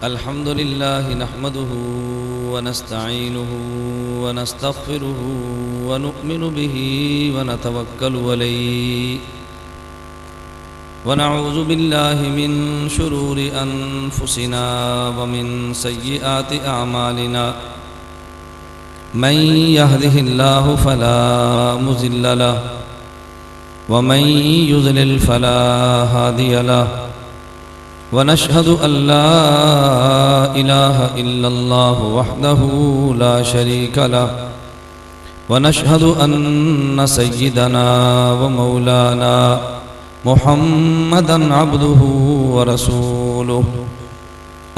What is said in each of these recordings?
अल्हम्दुलिल्लाह नहमदुहु व नस्तईनुहु व नस्तग़फिरुहु व नु'मिनु बिही व नतवक्कलु अलैहि व नऊज़ु बिल्लाहि मिन शुरूरि अनफुसिना व मिन सय्यिआति अअमालिना मन यहदिहिल्लाहु फला मुज़िल्ल लहु व मन युज़लिल फला हादिय लहु व नशहदु अल्ला इलाहा इल्लल्लाहु वहदहु ला शरीका लहु व नशहदु अन्न सय्यिदना व मौलाना मुहम्मदन अब्दुहु व रसूलुहु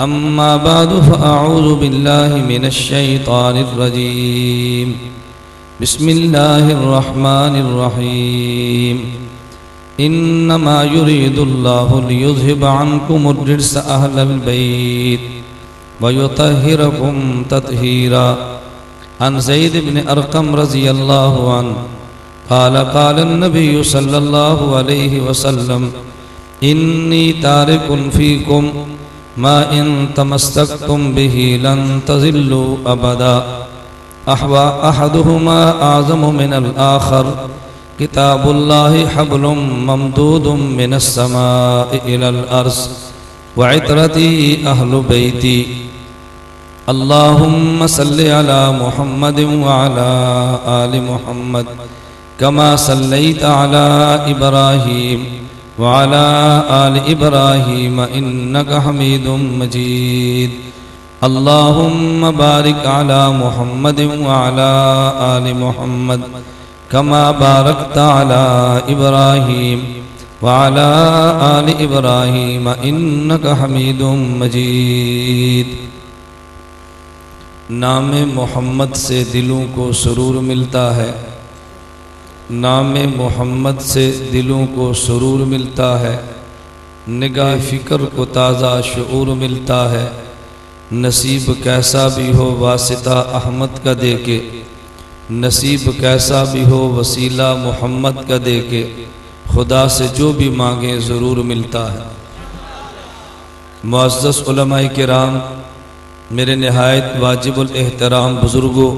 अम्मा बअदु फ़अऊज़ु बिल्लाहि मिनश शैतानिर रजीम बिस्मिल्लाहिर रहमानिर रहीम इन्नमा युरीदुल्लाहु लियुज़हिबा अन्कुमुर रिज्स अहलल बैत व युतहिरकुम तत्हीरा। अन ज़ैद इब्न अर्क़म रज़ियल्लाहु अन्हु क़ाल क़ाल नबिय्यु सल्लल्लाहु अलैहि वसल्लम इन्नी तारिकुन फ़ीकुम मा इन तमस्सक्तुम बिही लन तज़िल्लू अबदा अहवा अहदुहुमा आज़मु मिनल आख़र किताबुल्लाहि हब्लुम ममदूदुम मिनस समाइ इलल अर्ज़ व इतरती अहलु बैती अल्लाहुम्मा सल्लि अला मुहम्मदिन व अला आलि मुहम्मद कमा सल्लैता अला इब्राहीम व अला आलि इब्राहीम इन्नका हमीदुम मजीद। अल्लाहुम्मा बारिक अला मुहम्मदिन व अला आलि मुहम्मद कमा बारकता अला इब्राहीम व अला आलि इब्राहीम इन्नका हमीदुम मजीद। नाम मोहम्मद से दिलों को सुरूर मिलता है, नाम मोहम्मद से दिलों को सुरूर मिलता है, निगाह फ़िक्र को ताज़ा शऊर मिलता है। नसीब कैसा भी हो वासिता अहमद का देके, नसीब कैसा भी हो वसीला मोहम्मद का देके, खुदा से जो भी मांगे ज़रूर मिलता है। मुअज़्ज़ज़ उलमाए किराम, मेरे निहायत वाजिबुल एहतराम बुज़ुर्गों,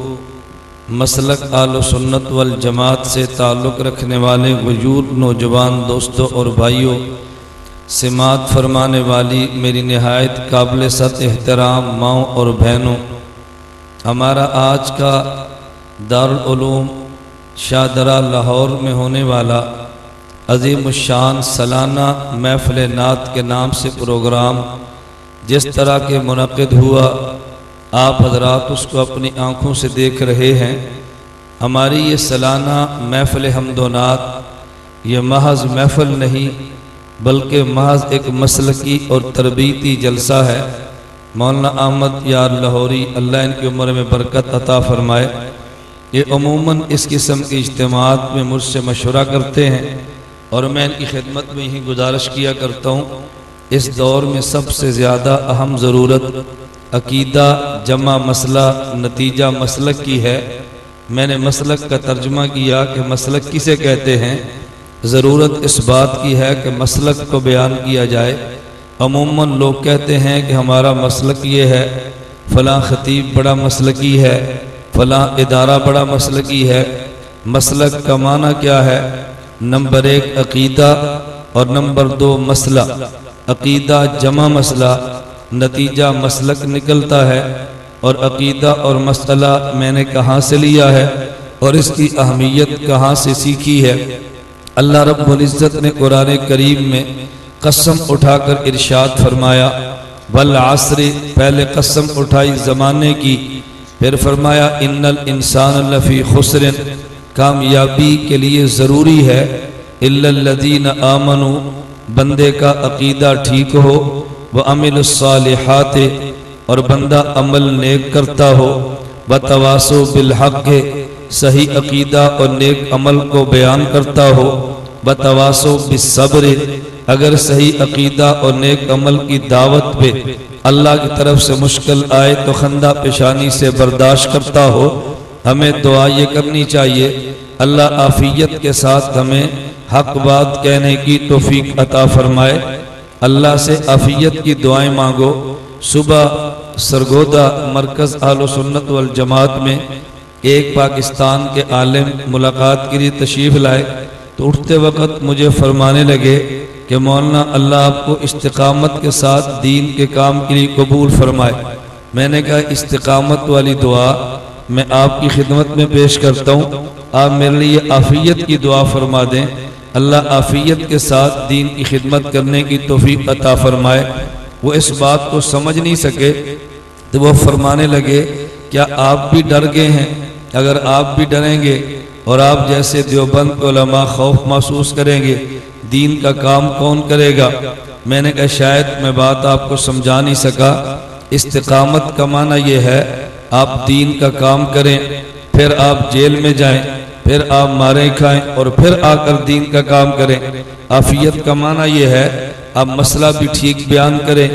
मसलक आलो सुन्नत वल जमात से ताल्लुक़ रखने वाले वजूद नौजवान दोस्तों और भाइयों, सिमात फरमाने वाली मेरी निहायत काबिल सत एहतराम माओं और बहनों, हमारा आज का दारुल उलूम शाहदरा लाहौर में होने वाला अज़ीमुश्शान सालाना महफ़िल नात के नाम से प्रोग्राम जिस तरह के मुनक़िद हुआ, आप हज़रात उसको अपनी आँखों से देख रहे हैं। हमारी ये सालाना महफ़िल हम्दो नात ये महज़ महफ़िल नहीं बल्कि महज़ एक मसलकी और तरबीती जलसा है। मौलाना अहमद यार लाहौरी अल्लाह इनकी उम्र में बरकत अता फ़रमाए, ये अमूमन इस किस्म के इज्तिमात में मुझसे मशवरा करते हैं और मैं इनकी खिदमत में यही गुजारिश किया करता हूँ। इस दौर में सबसे ज़्यादा अहम ज़रूरत अकीदा जमा मसला नतीजा मसलक की है। मैंने मसलक का तर्जुमा किया कि मसलक किसे कहते हैं। ज़रूरत इस बात की है कि मसलक को बयान किया जाए। अमूमन लोग कहते हैं कि हमारा मसलक ये है, फ़लाँ ख़तीब बड़ा मसलकी है, फ़लाँ इदारा बड़ा मसलकी है। मसलक का माना क्या है? नंबर एक अकीदा और नंबर दो मसला। अकीदा जमा मसला, नतीजा मसलक निकलता है। और अकीदा और मसला मैंने कहाँ से लिया है और इसकी अहमियत कहाँ से सीखी है? अल्लाह रब्बुल इज़्ज़त ने कुरान करीम में कसम उठाकर इरशाद फरमाया, वल आस्र, पहले कसम उठाई ज़माने की, फिर फरमाया इन्नल इंसान लफ़ी खुस्रिन, कामयाबी के लिए ज़रूरी है इल्लल्लज़ीना आमनू, बंदे का अकीदा ठीक हो, व अमिलुस्सालिहात, और बंदा अमल नेक करता हो, व तवासो बिल हक़, सही अकीदा और नेक अमल को बयान करता हो, व तवासो बिस्सब्र, अगर सही अकीदा और नेक अमल की दावत पे अल्लाह की तरफ से मुश्किल आए तो खंदा पेशानी से बर्दाश्त करता हो। हमें दुआ ये करनी चाहिए, अल्लाह आफियत के साथ हमें हक बात कहने की तौफीक अता फरमाए। अल्लाह से आफियत की दुआएं मांगो, सुबह सरगोदा मरकज़ अहले सुन्नत वल जमात में एक पाकिस्तान के आलिम मुलाकात के लिए तशरीफ़ लाए तो उठते वक़्त मुझे फरमाने लगे कि मौलाना अल्लाह आपको इस्तिकामत के साथ दीन के काम के लिए कबूल फरमाए। मैंने कहा इस्तिकामत वाली दुआ मैं आपकी खिदमत में पेश करता हूँ, आप मेरे लिए आफियत की दुआ फरमा दें, अल्लाह आफियत के साथ दीन की खिदमत करने की तौफीक अता फरमाए। वो इस बात को समझ नहीं सके तो वो फरमाने लगे क्या आप भी डर गए हैं? अगर आप भी डरेंगे और आप जैसे देवबंद के उलमा खौफ महसूस करेंगे, दीन का काम कौन करेगा? मैंने कहा शायद मैं बात आपको समझा नहीं सका। इस्तिकामत का माना ये है आप दीन का काम करें, फिर आप जेल में जाएं, फिर आप मारे खाएं और फिर आकर दीन का काम करें। आफियत का माना ये है आप मसला भी ठीक बयान करें,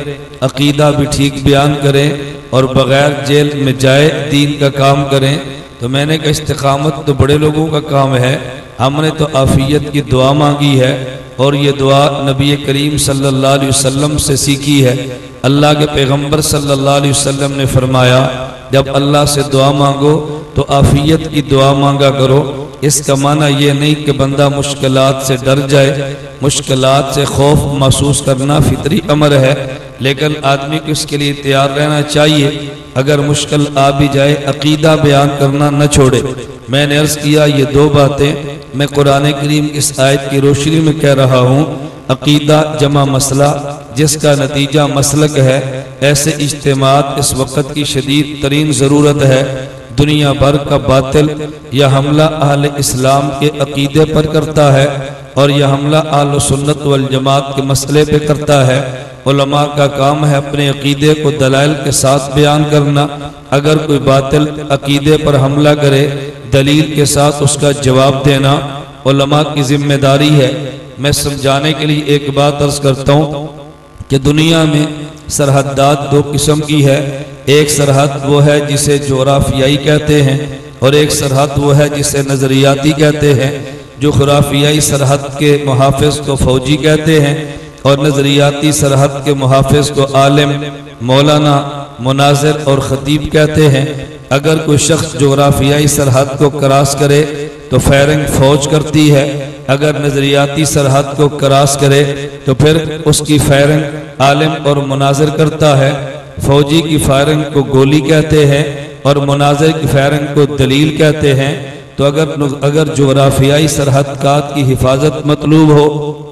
अकीदा भी ठीक बयान करें और बगैर जेल में जाए दीन का काम करें। तो मैंने कहा इस्तिकामत तो बड़े लोगों का काम है, हमने तो आफियत की दुआ मांगी है और ये दुआ नबी करीम सल्लल्लाहु अलैहि वसल्लम से सीखी है। अल्लाह के पैगंबर सल्लल्लाहु अलैहि वसल्लम ने फरमाया जब अल्लाह से दुआ मांगो तो आफियत की दुआ मांगा करो। इसका माना ये नहीं कि बंदा मुश्किलात से डर जाए, मुश्किलात से खौफ महसूस करना फितरी अमर है, लेकिन आदमी को इसके लिए तैयार रहना चाहिए। अगर मुश्किल आ भी जाए अकीदा बयान करना न छोड़े। मैंने अर्ज किया ये दो बातें मैं कुरान करीम की इस आयत की रोशनी में कह रहा हूँ। अकीदा जमा मसला जिसका नतीजा मसलक है, ऐसे इज्तिमात इस वक़्त की शदीद तरीन ज़रूरत है। दुनिया भर का बातिल यह हमला अहले इस्लाम के अकीदे पर करता है और यह हमला अहले सुन्नत वल जमात के मसले पे करता है। उलमा का काम है अपने अकीदे को दलाइल के साथ बयान करना। अगर कोई बातिल अकीदे पर हमला करे दलील के साथ उसका जवाब देना उलमा की जिम्मेदारी है। मैं समझाने के लिए एक बात अर्ज करता हूँ कि दुनिया में सरहदात दो किस्म की है। एक सरहद वो है जिसे जोग्राफियाई कहते हैं और एक सरहद वो है जिसे नज़रियाती कहते हैं। जो खुराफियाई सरहद के मुहाफिज को फौजी कहते हैं और नज़रियाती सरहद के मुहाफिज को आलिम, मौलाना, मुनाजिर और खतीब कहते हैं। अगर कोई शख्स जोग्राफियाई सरहद को क्रॉस करे तो फायरिंग फौज करती है, अगर नज़रियाती सरहद को क्रॉस करे तो फिर उसकी फायरिंग आलिम और मुनाजिर करता है। फौजी की फायरिंग को गोली कहते हैं और मुनाजिर की फायरिंग को दलील कहते हैं। तो अगर जोग्राफियाई सरहदकात की हिफाजत मतलूब हो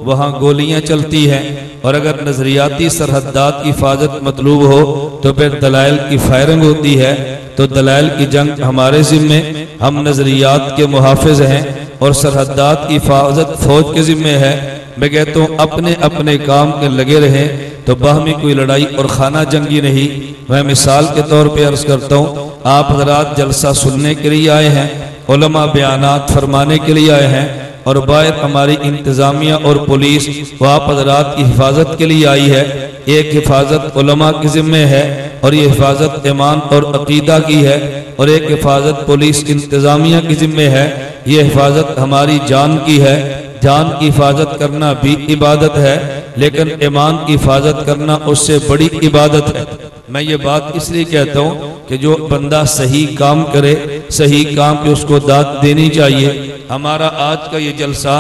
वहाँ गोलियाँ चलती हैं और अगर नज़रियाती सरहदात की हिफाजत मतलूब हो तो फिर दलाइल की फायरिंग होती है। तो दलाइल की जंग हमारे ज़िम्मे, हम नज़रियात के मुहाफिज हैं और सरहदात की हिफाजत फौज के ज़िम्मे है। मैं कहता हूँ अपने अपने काम के लगे रहें तो बाहमी कोई लड़ाई और खाना जंगी नहीं। मैं मिसाल के तौर पे अर्ज करता हूँ, आप हज़रात जलसा सुनने के लिए आए हैं, उलमा बयानात फरमाने के लिए आए हैं और बाहर हमारी इंतज़ामिया और पुलिस वो आप हज़रात की हिफाजत के लिए आई है। एक हिफाजत उलमा के ज़िम्मे है और ये हिफाजत ईमान और अकीदा की है और एक हिफाजत पुलिस इंतज़ामिया के ज़िम्मे है। ये हिफाजत हमारी जान की है। जान की हिफाजत करना भी इबादत है, लेकिन ईमान की हिफाजत करना उससे बड़ी इबादत है। मैं ये बात इसलिए कहता हूँ कि जो बंदा सही काम करे, सही काम पे उसको दाद देनी चाहिए। हमारा आज का ये जलसा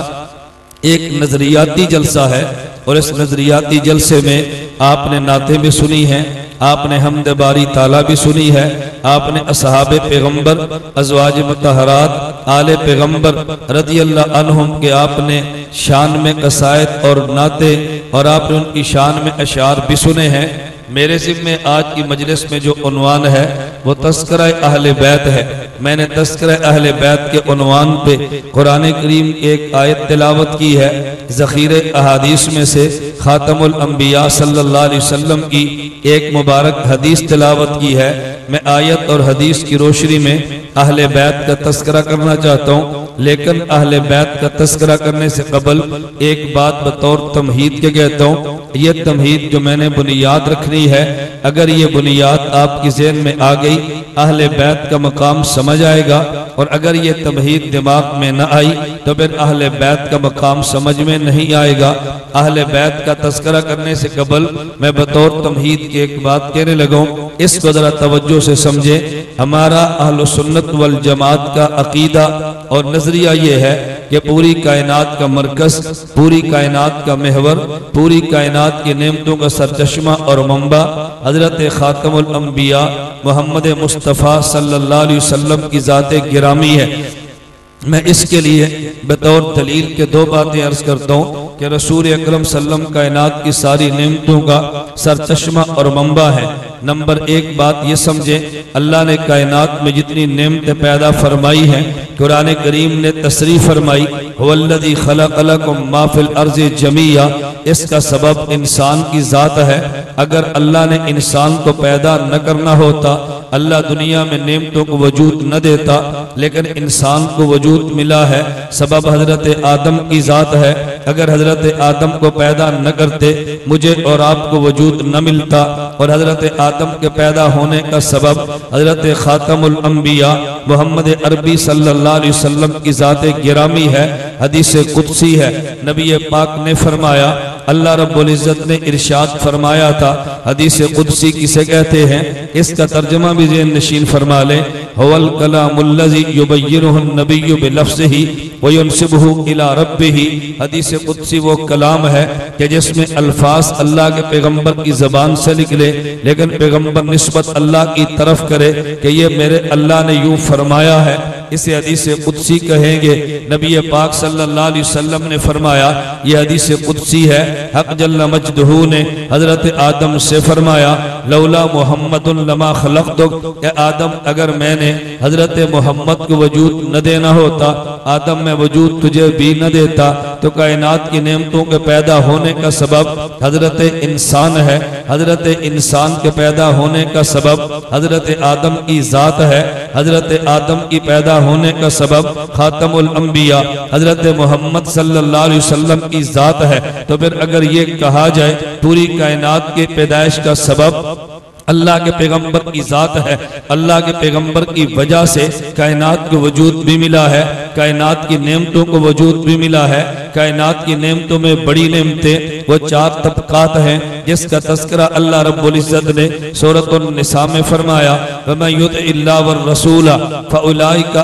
एक नज़रियाती जलसा है और इस नज़रियाती जलसे में आपने नाते भी सुनी हैं, आपने हमद बारी ताला भी सुनी है, आपने असहाबे पैगम्बर, अज़वाज मुतहरात, आले पैगम्बर रज़ियल्लाहु अन्हुम के आपने शान में कसायद और नाते और आपने उनकी शान में अशार भी सुने हैं। मेरे ज़िम्मे आज की मजलिस में जो उन्वान है वो तज़किरा अहले बैत है। मैंने तज़किरा अहले बैत के उन्वान पे कुरान करीम की एक आयत तिलावत की है। ज़ख़ीरे अहादीस में से ख़ातमुल अंबिया सल्लल्लाहु अलैहि वसल्लम की एक मुबारक हदीस तिलावत की है। मैं आयत और हदीस की रोशनी में अहले बैत का तज़किरा करना चाहता हूँ, लेकिन अहले बैत का तज़किरा करने से कबल एक बात बतौर तमहीद के कहता हूँ। ये तमहीद जो मैंने बुनियाद रखनी है, अगर ये बुनियाद आपकी ज़हन में आ गई अहले बैत का मकाम समझ आएगा। और अगर ये तमहीद दिमाग में न आई तो फिर अहले बैत का मकाम समझ में नहीं आएगा। अहले बैत का तस्करा करने से कबल मैं बतौर तमहीद की एक बात कहने लगा हूं, इसको जरा तवज्जो से समझे। हमारा अहले सुन्नत वल जमात का अकीदा और नजरिया ये है कि पूरी कायनात का मरकज, पूरी कायनात का महवर, पूरी कायनात की नेमतों का सरचश्मा और मंबा हजरत खातमुल अंबिया मोहम्मद मुस्तफ़ा सल्लल्लाहु अलैहि वसल्लम की ज़ात गिरामी है। मैं इसके लिए बतौर दलील के दो बातें अर्ज करता हूँ कि रसूल अकरम सल्लम कायनात की सारी नेमतों का सरचश्मा और मंबा है। नंबर एक बात ये समझे, अल्लाह ने कायनात में जितनी नेमतें पैदा फरमाई हैं, कुरान करीम ने तसरीह फरमाई हुवल्लज़ी खलक़लकुम मा फिल अर्ज़ि जमीआ, इसका सबब इंसान की ज़ात है। अगर अल्लाह ने इंसान को पैदा न करना होता, अल्लाह दुनिया में नेमतों को वजूद न देता, लेकिन इंसान को वजूद मिला है, सबब हजरत आदम की ज़ात है। अगर हजरत आदम को पैदा न करते, मुझे और आपको वजूद न मिलता। और हजरत आदम के पैदा होने का सबब हजरत खातमुल अंबिया मोहम्मद अरबी सल्लल्लाहु अलैहि वसल्लम की ज़ात गिरामी है। हदीस कुदसी है, नबी पाक ने फरमाया, अल्लाह रब्बुल इज़्ज़त ने इरशाद फरमाया था। हदीस कुदसी किसे कहते हैं, इसका तर्जुमा भी ज़हन नशीन फरमा ले। हुवल कलामुल्लज़ी युबय्यिनुहु नबिय्यु बिलफ्ज़िही व युनसिबुहु इला रब्बिही। हदीस कुदसी वो कलाम है कि जिसमें अल्फाज अल्लाह के पैगंबर की ज़बान से निकले, लेकिन पैगंबर निस्बत अल्लाह की तरफ करे कि ये मेरे अल्लाह ने यूं फरमाया है। इसे हदीस कुदसी कहेंगे। नबी पाक सल्लल्लाहु अलैहि वसल्लम ने फरमाया, यह हदीस कुदसी है। हक जल्ल मजदहू ने हजरत आदम से फरमाया, लौला मुहम्मदुन लमा खलक़तुक, आदम अगर मैंने हजरत मोहम्मद को वजूद न देना होता, आदम मैं वजूद तुझे भी न देता, तो कायनात की नेमतों के पैदा होने का सबब हजरत इंसान है। हजरत इंसान के पैदा होने का सबब हजरत आदम की ज़ात है। हजरत आदम की पैदा होने का सबब खातमुल अंबिया हजरत मोहम्मद सल्लल्लाहु अलैहि वसल्लम की ज़ात है। तो फिर अगर ये कहा जाए पूरी कायनात के पैदाइश का सबब अल्लाह के पैगंबर की ज़ात है, अल्लाह के पैगंबर की वजह से कायनात को वजूद भी मिला है, कायनात की नेमतों को वजूद भी मिला है। कायनात की नेमतों में बड़ी नेमतें वो चार तबकात हैं, जिसका तस्करा अल्लाह रब्बुल इज़्ज़त ने सूरतुन निसा में फरमाया, वमन युतिइल्लाह वर रसूला फउलाइका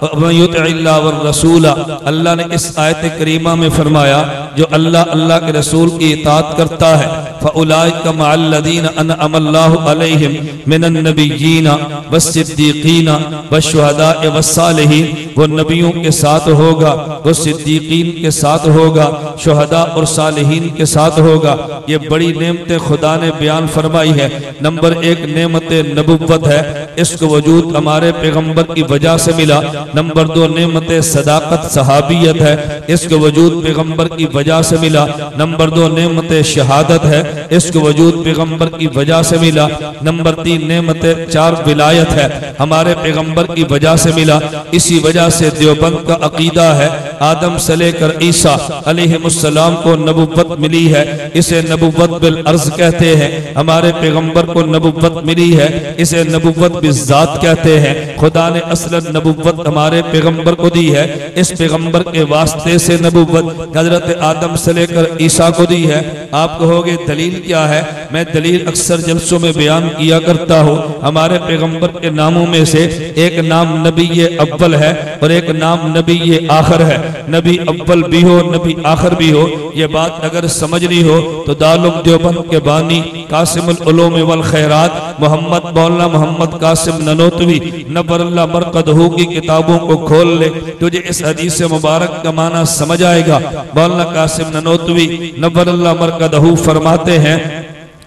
वमन युतिइल्लाह वर रसूला। अल्लाह ने इस आयत करीमा में फरमाया, जो अल्लाह के रसूल की इताअत करता है, फउलाइका मअल्लज़ीना अनअमल्लाहु अलैहिम मिनन नबिय्यीना वस्सिद्दीक़ीना वश्शुहदाए वस्सालिहीन। वो नबियों के साथ होगा, वो सिद्दीकीन के साथ होगा, शुहदा और सालिहीन के साथ होगा। ये बड़ी नेमतें खुदा ने बयान फरमाई है। नंबर एक नेमत नबुव्वत है, इसको वजूद हमारे पैगंबर की वजह से मिला। नंबर दो नेमत सदाकत सहाबियत है, इसको वजूद पैगंबर की वजह से मिला। नंबर दो नेमत शहादत है, इसको वजूद पैगंबर की वजह से मिला। नंबर तीन नेमत चार विलायत है, हमारे पैगंबर की वजह से मिला। इसी वजह से देवबंद का अकीदा है, आदम से लेकर ईसा अलैहिमुस्सलाम को नबुव्वत मिली है, इसे नबुव्वत बिल अर्ज कहते हैं। हमारे पैगंबर को नबुव्वत मिली है, इसे नबुव्वत बिज़ात कहते हैं। खुदा ने असलन नबुव्वत हमारे पैगंबर को दी है, इस पैगंबर के वास्ते से नबुव्वत हजरत आदम से लेकर ईसा को दी है। आप कहोगे दलील क्या है? मैं दलील अक्सर जलसों में बयान किया करता हूँ। हमारे पैगंबर के नामों में से एक नाम नबी अव्वल है और एक नाम नबी आखिर है। नबी अव्वल भी हो, नबी आखिर भी हो। ये बात अगर समझनी हो तो दारुल देवबंद के बानी कासिमुल उलूम वल खैरात मोहम्मद मौलाना मोहम्मद कासिम ननोतवी नव्वरल्लाह मरकदहू की किताबों को खोल ले, तुझे इस हदीस मुबारक का माना समझ आएगा। मौलाना कासिम ननोतवी नव्वरल्लाह मरकदहू फरमाते हैं,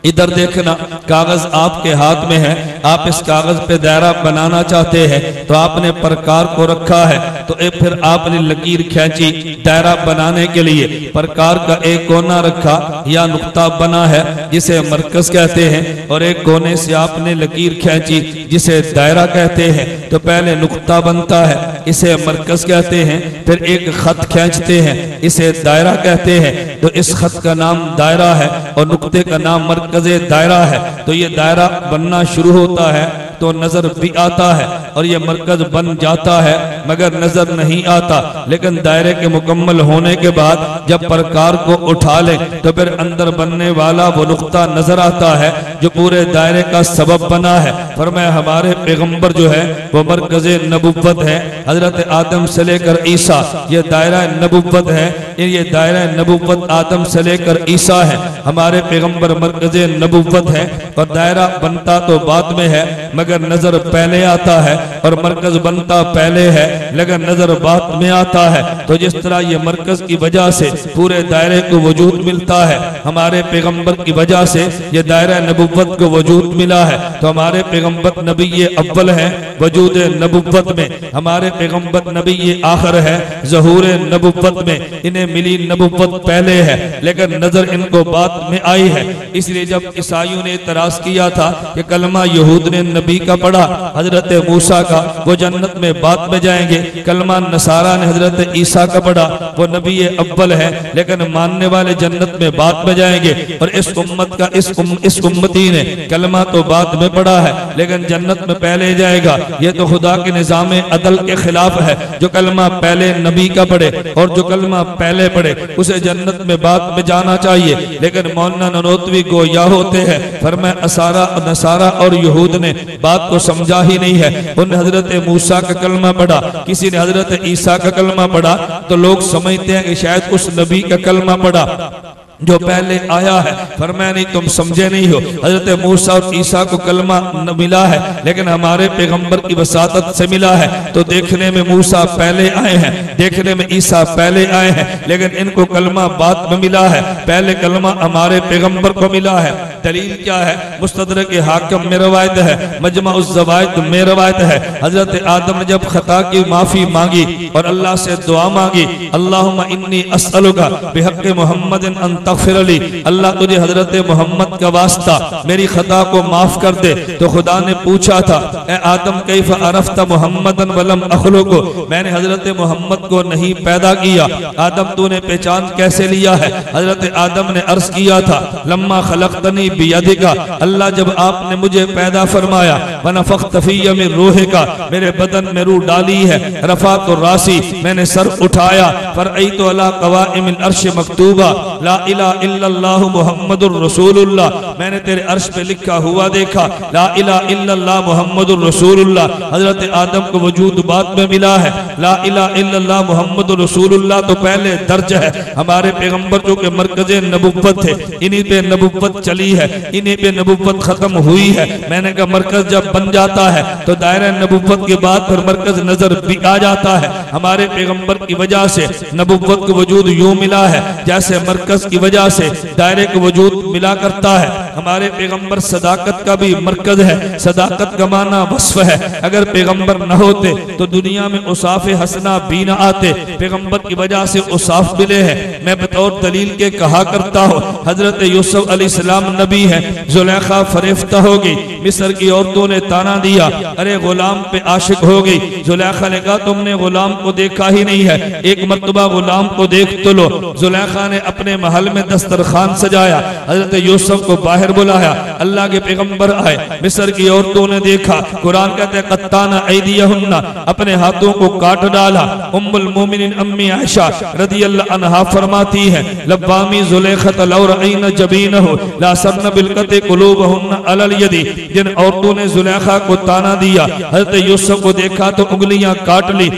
इधर देखना, कागज आपके हाथ में है, आप इस कागज पे दायरा बनाना चाहते हैं तो आपने प्रकार को रखा है, तो फिर आपने लकीर खींची दायरा बनाने के लिए। प्रकार का एक कोना रखा या नुक्ता बना है जिसे मरकज कहते हैं, और एक कोने से आपने लकीर खींची जिसे दायरा कहते हैं। तो पहले नुक्ता बनता है, इसे मरकज कहते हैं, फिर एक खत खींचते हैं, इसे दायरा कहते हैं। तो इस खत का नाम दायरा है और नुक्ते का नाम मरकज दायरा है। तो ये दायरा बनना शुरू होता है, तो नजर भी आता है और ये मरकज बन जाता है मगर नजर नहीं आता। लेकिन दायरे के मुकम्मल होने के बाद जब प्रकार को उठा ले तो फिर अंदर बनने वाला वो नुक्ता नजर आता है जो पूरे दायरे का सबब बना है। फरमाया हमारे पैगंबर जो है वो मरकज़े नबुव्वत है। हजरत आदम से लेकर ईसा ये दायरा नबुव्वत है। ये दायरा नबुव्वत आदम से लेकर ईसा है। हमारे पैगंबर मरकज़े नबुव्वत है और दायरा बनता तो बाद में है मगर नजर पहले आता है और मरकज बनता पहले है लेकिन नजर बाद में आता है। तो जिस तरह ये मरकज की वजह से पूरे दायरे को वजूद मिलता है, हमारे पैगंबर की वजह से ये दायरा नबुव्वत को वजूद मिला है। तो हमारे पैगंबर नबी ये अव्वल है वजूद नबुव्वत में, हमारे पैगंबर नबी ये आखिर है ज़हूर नबुव्वत में। इन्हें मिली नबुव्वत पहले है लेकिन नजर इनको बाद में आई है। इसलिए जब ईसाइयों ने इतराज किया था कि कलमा यहूद ने नबी का पढ़ा हजरत मूसा का वो जन्नत में बाद में जाएंगे, कलमा नसारा ने हजरत ईसा का पढ़ा वो नबी अव्वल है लेकिन मानने वाले जन्नत में बाद में जाएंगे। और इस उम्मत का इस उम्मती ने कलमा तो बाद में पढ़ा है लेकिन जन्नत में पहले जाएगा। ये तो खुदा के निजाम अदल के खिलाफ है। जो कलमा पहले नबी का पढ़े और जो कलमा पहले पढ़े उसे जन्नत में बाद में जाना चाहिए। लेकिन मौलाना ननोतवी गोया होते हैं फरमाया असारा नसारा और यहूद ने बात को समझा ही नहीं है। उन्होंने हजरत मूसा का कलमा पढ़ा, किसी ने हजरत ईसा का कलमा पढ़ा तो लोग समझते हैं कि शायद उस नबी का कलमा पढ़ा जो पहले आया है। फरमाया नहीं तुम समझे नहीं हो। हजरत मूसा और ईसा को कलमा न मिला है लेकिन हमारे पैगंबर की वसातत से मिला है। तो देखने में मूसा पहले आए हैं, देखने में ईसा पहले आए हैं लेकिन इनको कलमा बाद में मिला है। पहले कलमा हमारे पैगंबर को मिला है। दलील क्या है? मुस्तदरक हाकिम में रवायत है, मजमा उस ज़वाइद में रवायत है। हजरत आदम ने जब खता की माफी मांगी और अल्लाह से दुआ मांगी अल्लाहुम्मा इन्नी अस्अलुका बिहक़्क़ि मुहम्मदिन अन तग़फ़िर ली, अल्लाह तुझे हजरत मोहम्मद का वास्ता मेरी खता को माफ कर दे। तो खुदा ने पूछा था ए आदम कैफ़ अरफ़्ता मुहम्मदन वलम अख़लुक़ु, मैंने हजरत मोहम्मद को नहीं पैदा किया, आदम तूने पहचान कैसे लिया है? हजरत आदम ने अर्ज किया था लम्मा खलक़तनी बियदिका, अल्लाह जब आपने मुझे पैदा फरमाया वनफ़ख़्त फ़ीय मिन रूहिका, मेरे बदन में रूह डाली है, रफ़अतु रासी, मैंने सर उठाया, फ़रअयतु अला क़वाइमिल अर्श मकतूबा ला इलाहा इल्लल्लाहु मुहम्मदुर रसूलुल्लाह, मैंने तेरे अर्श पे लिखा हुआ देखा ला इलाहा इल्लल्लाह मुहम्मदुर रसूलुल्लाह। हजरत आदम को वजूद बाद में मिला है, ला इलाहा इल्लल्लाह मुहम्मदुर रसूलुल्लाह तो पहले दर्ज है। हमारे पैगंबर जो के मरकज़े नबुव्वत थे, इन्हीं पे नबुव्वत चली है, इन्हीं पे नबुव्वत खत्म हुई है। मैंने कहा मरकज जब बन जाता है तो दायरा नबुव्वत के बाद फिर मरकज नजर भी आ जाता है। हमारे पैगंबर की वजह से नबुव्वत को वजूद यूं मिला है जैसे मरकज की वजह से दायरे को वजूद मिला करता है। हमारे पैगंबर सदाकत का भी मरकज है, सदाकत का माना वस्फ है। अगर पैगंबर न होते तो दुनिया में उसाफ हसना भी न आते, पैगंबर की वजह से उसाफ मिले हैं। मैं बतौर दलील के कहा करता हूँ हजरत यूसुफ अलैहिस्सलाम नबी है, जुलेखा फरेफ्ता हो गई, मिस्र की औरतों ने ताना दिया अरे गुलाम पे आशिक हो गई। जुलेखा ने कहा तुमने गुलाम को देखा ही नहीं है, एक मर्तबा गुलाम को देख तो लो। जुलेखा ने अपने महल में दस्तरखान सजाया, हजरत यूसुफ को बाहर बुलाया, अल्लाह के पैगंबर आए, मिस्र की औरतों ने देखा, कुरान कहते हैं कत्ताना ऐदियहुन्ना, अपने हाथों को काट डाला। उम्मुल मोमिनीन अम्मी आयशा रदियल्लाहु अन्हा फरमाती है लब्बामी जुलेखत लौ रअयना जबीनहु ला सरना बिलकते कुलूबहुन्ना अलल यदी, जिन औरतों ने जुलेखा को ताना दिया हजरत यूसुफ को देखा तो उंगलियां काट ली,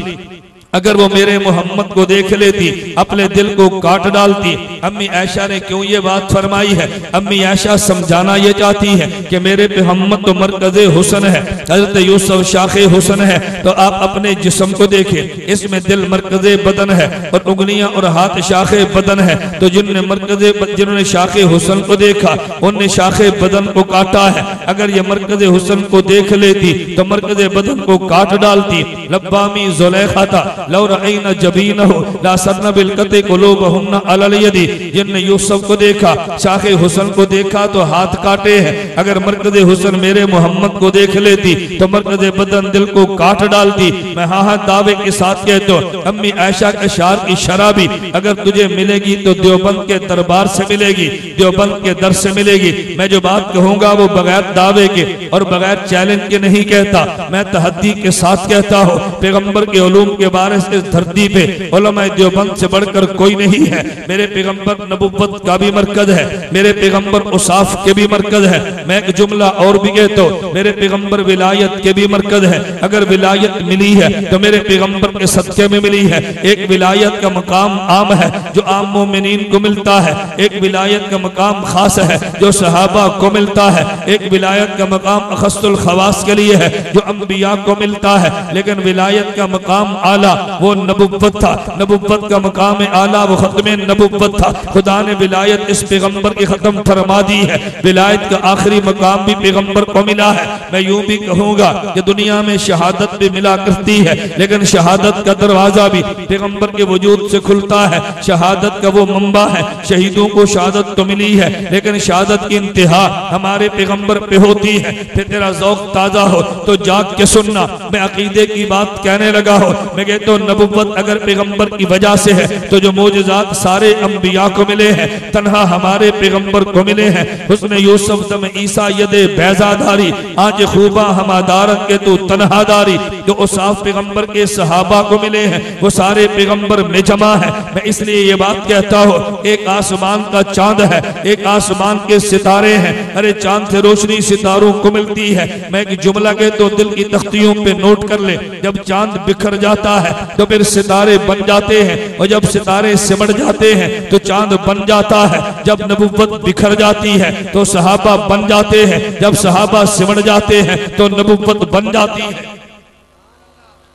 अगर वो मेरे मोहम्मद को देख लेती अपने दिल को काट डालती। अम्मी आयशा ने क्यों ये बात फरमाई है? अम्मी आयशा समझाना ये चाहती है कि मेरे मोहम्मद तो मरकज़े हुस्न है, हजरत यूसुफ शाखे हुस्न है। तो आप अपने जिस्म को देखें, इसमें दिल मरकज़े बदन है और उंगलियां और हाथ शाखे बदन है। तो जिन्होंने शाखे हुस्न को देखा उनने शाखे बदन को काटा है। अगर ये मरकज़े हुस्न को देख लेती तो मरकज़े बदन को काट डालती। लब्बामी जुलेखा था, लौ रअयना जबीनहु ला सरना बिल कते कुलूबहुन्ना अलल यदी। जिनने यूसुफ को देखा, शाखे हुस्न को देखा तो हाथ काटे हैं। अगर मरकज़े हुस्न मेरे मोहम्मद को देख लेती तो मरकज़े बदन दिल को काट डालती। मैं हाँ दावे के साथ कहता हूँ, अम्मी आयशा के शार की शराबी अगर तुझे मिलेगी तो देवबंद के दरबार से मिलेगी, देवबंद के दर से मिलेगी। मैं जो बात कहूंगा वो बगैर दावे के और बगैर चैलेंज के नहीं कहता, मैं तहद्दी के साथ कहता हूँ। पैगंबर के उलूम के बारे से इस धरती पे उलमाए देवबंद से बढ़कर कोई नहीं है। मेरे पैगंबर नबुव्वत का भी मरकज है, मेरे पैगंबर उसाफ के भी मरकज है। मैं एक जुमला और भी कहता हूँ, मेरे पैगंबर विलायत के भी मरकज है। अगर विलायत मिली है तो मेरे पैगंबर के सदक़े में मिली है। एक विलायत का मकाम आम है जो आम मोमिनीन को मिलता है, एक विलायत का मकाम खास है जो सहाबा को मिलता है, एक विलायत का मकाम अखस्सुल खवास के लिए है जो अंबिया को मिलता है। लेकिन विलायत का मकाम आला वो नबुव्वत था, नबुव्वत का मकाम आला वो खत्म नबुव्वत था। खुदा ने विलायत इस पैगंबर की खत्म फरमा दी है। विलायत का आखिरी मकाम भी पैगंबर को मिला है। मैं यूं भी कहूंगा कि दुनिया में शहादत भी मिला करती है, लेकिन शहादत का दरवाजा भी पैगंबर के वजूद से खुलता है। शहादत का वो मंबा है, शहीदों को शहादत तो मिली है लेकिन शहादत की इंतहा हमारे पैगंबर पे होती है। फिर तेरा ज़ौक़ ताज़ा हो तो जाग के सुनना, मैं अकीदे की बात कहने लगा हो। मैं कहता हूँ नबुव्वत अगर पैगंबर की वजह से है तो जो मोजज़ात सारे अंबिया को मिले हैं तन्हा हमारे पैगंबर को मिले हैं। उसने यूसुफ दम ईसा यदे बैजादारी आज खूबा हमादार के तू तन्हादारी, जो उसाफ पैगंबर के सहाबा को मिले हैं वो सारे पैगंबर में जमा है। मैं इसलिए ये बात कहता हूँ, एक आसमान का चांद है, एक आसमान के सितारे हैं। अरे चांद से रोशनी सितारों को मिलती है। मैं एक जुमला के तो दिल की तख्तियों पे नोट कर ले, जब चांद बिखर जाता है तो फिर सितारे बन जाते हैं, और जब सितारे सिमट जाते हैं तो चांद बन जाता है। जब नबुव्वत बिखर जाती है तो सहाबा बन जाते हैं, जब सहाबा सिमट जाते हैं तो नबुव्वत बन जाती है।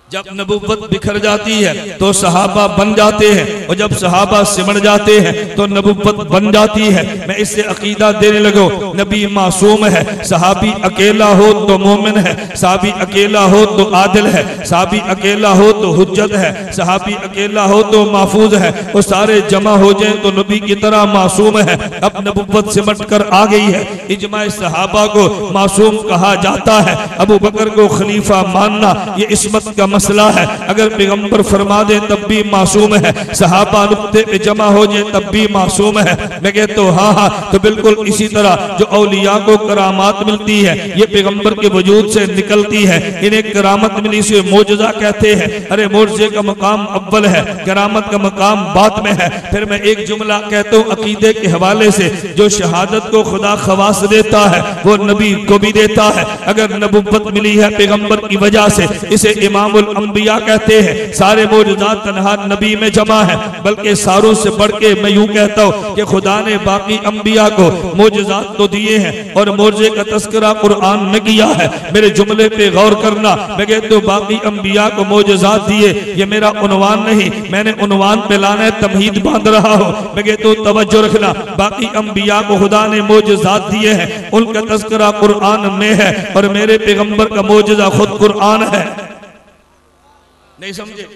जब नबुव्वत बिखर जाती है तो सहाबा बन जाते हैं, और जब सहाबा सिमट जाते हैं तो नबुव्वत बन जाती है। मैं इससे अकीदा देने लगो, नबी मासूम है, सहाबी अकेला हो तो मोमिन है, सहाबी अकेला हो तो आदिल है, सहाबी अकेला हो तो हुज्जत है, सहाबी अकेला हो तो महफूज है। वो सारे जमा हो जाए तो नबी की तरह मासूम है। अब नबुव्वत सिमट कर आ गई है, इजमा सहाबा को मासूम कहा जाता है। अबू बकर को खलीफा मानना ये इस्मत का मसला है। अगर पैगंबर फरमा दे तब भी मासूम है, सहाबा नुक्ते पे जमा हो जाए तब भी मासूम है। मैं कहता हूँ हाँ, तो बिल्कुल इसी तरह जो औलिया को करामात मिलती है ये पैगंबर के वजूद से निकलती है। इन्हें करामत मिली से मोजज़ा कहते हैं। अरे मोजज़े का मकाम अव्वल है, करामत का मकाम बाद में है। फिर मैं एक जुमला कहता हूँ अकीदे के हवाले से, जो शहादत को खुदा खवास देता है वो नबी को भी देता है। अगर नबुव्वत मिली है पैगंबर की वजह से, इसे इमामुल अंबिया कहते हैं। सारे मोजज़ात तन्हा नबी में जमा है, बल्कि सारों से बढ़ के मैं यूं कहता हूँ कि खुदा ने बाकी अंबिया को मोजज़ात तो दिए हैं और मोजज़े का तस्करा कुरान में किया है। मेरे जुमले पे गौर करना, मैं कहता हूँ बाकी अंबिया को मोजज़ात दिए, ये मेरा उन्वान नहीं, मैंने उन्वान पे लाना है, तमहीद बांध रहा हूँ। मैं कहता हूँ तवज्जो रखना, बाकी अंबिया को खुदा ने मोजज़ात दिए हैं, उनका तस्करा कुरान में है, और मेरे पैगंबर का मोजज़ा खुद कुरान है। नहीं समझे?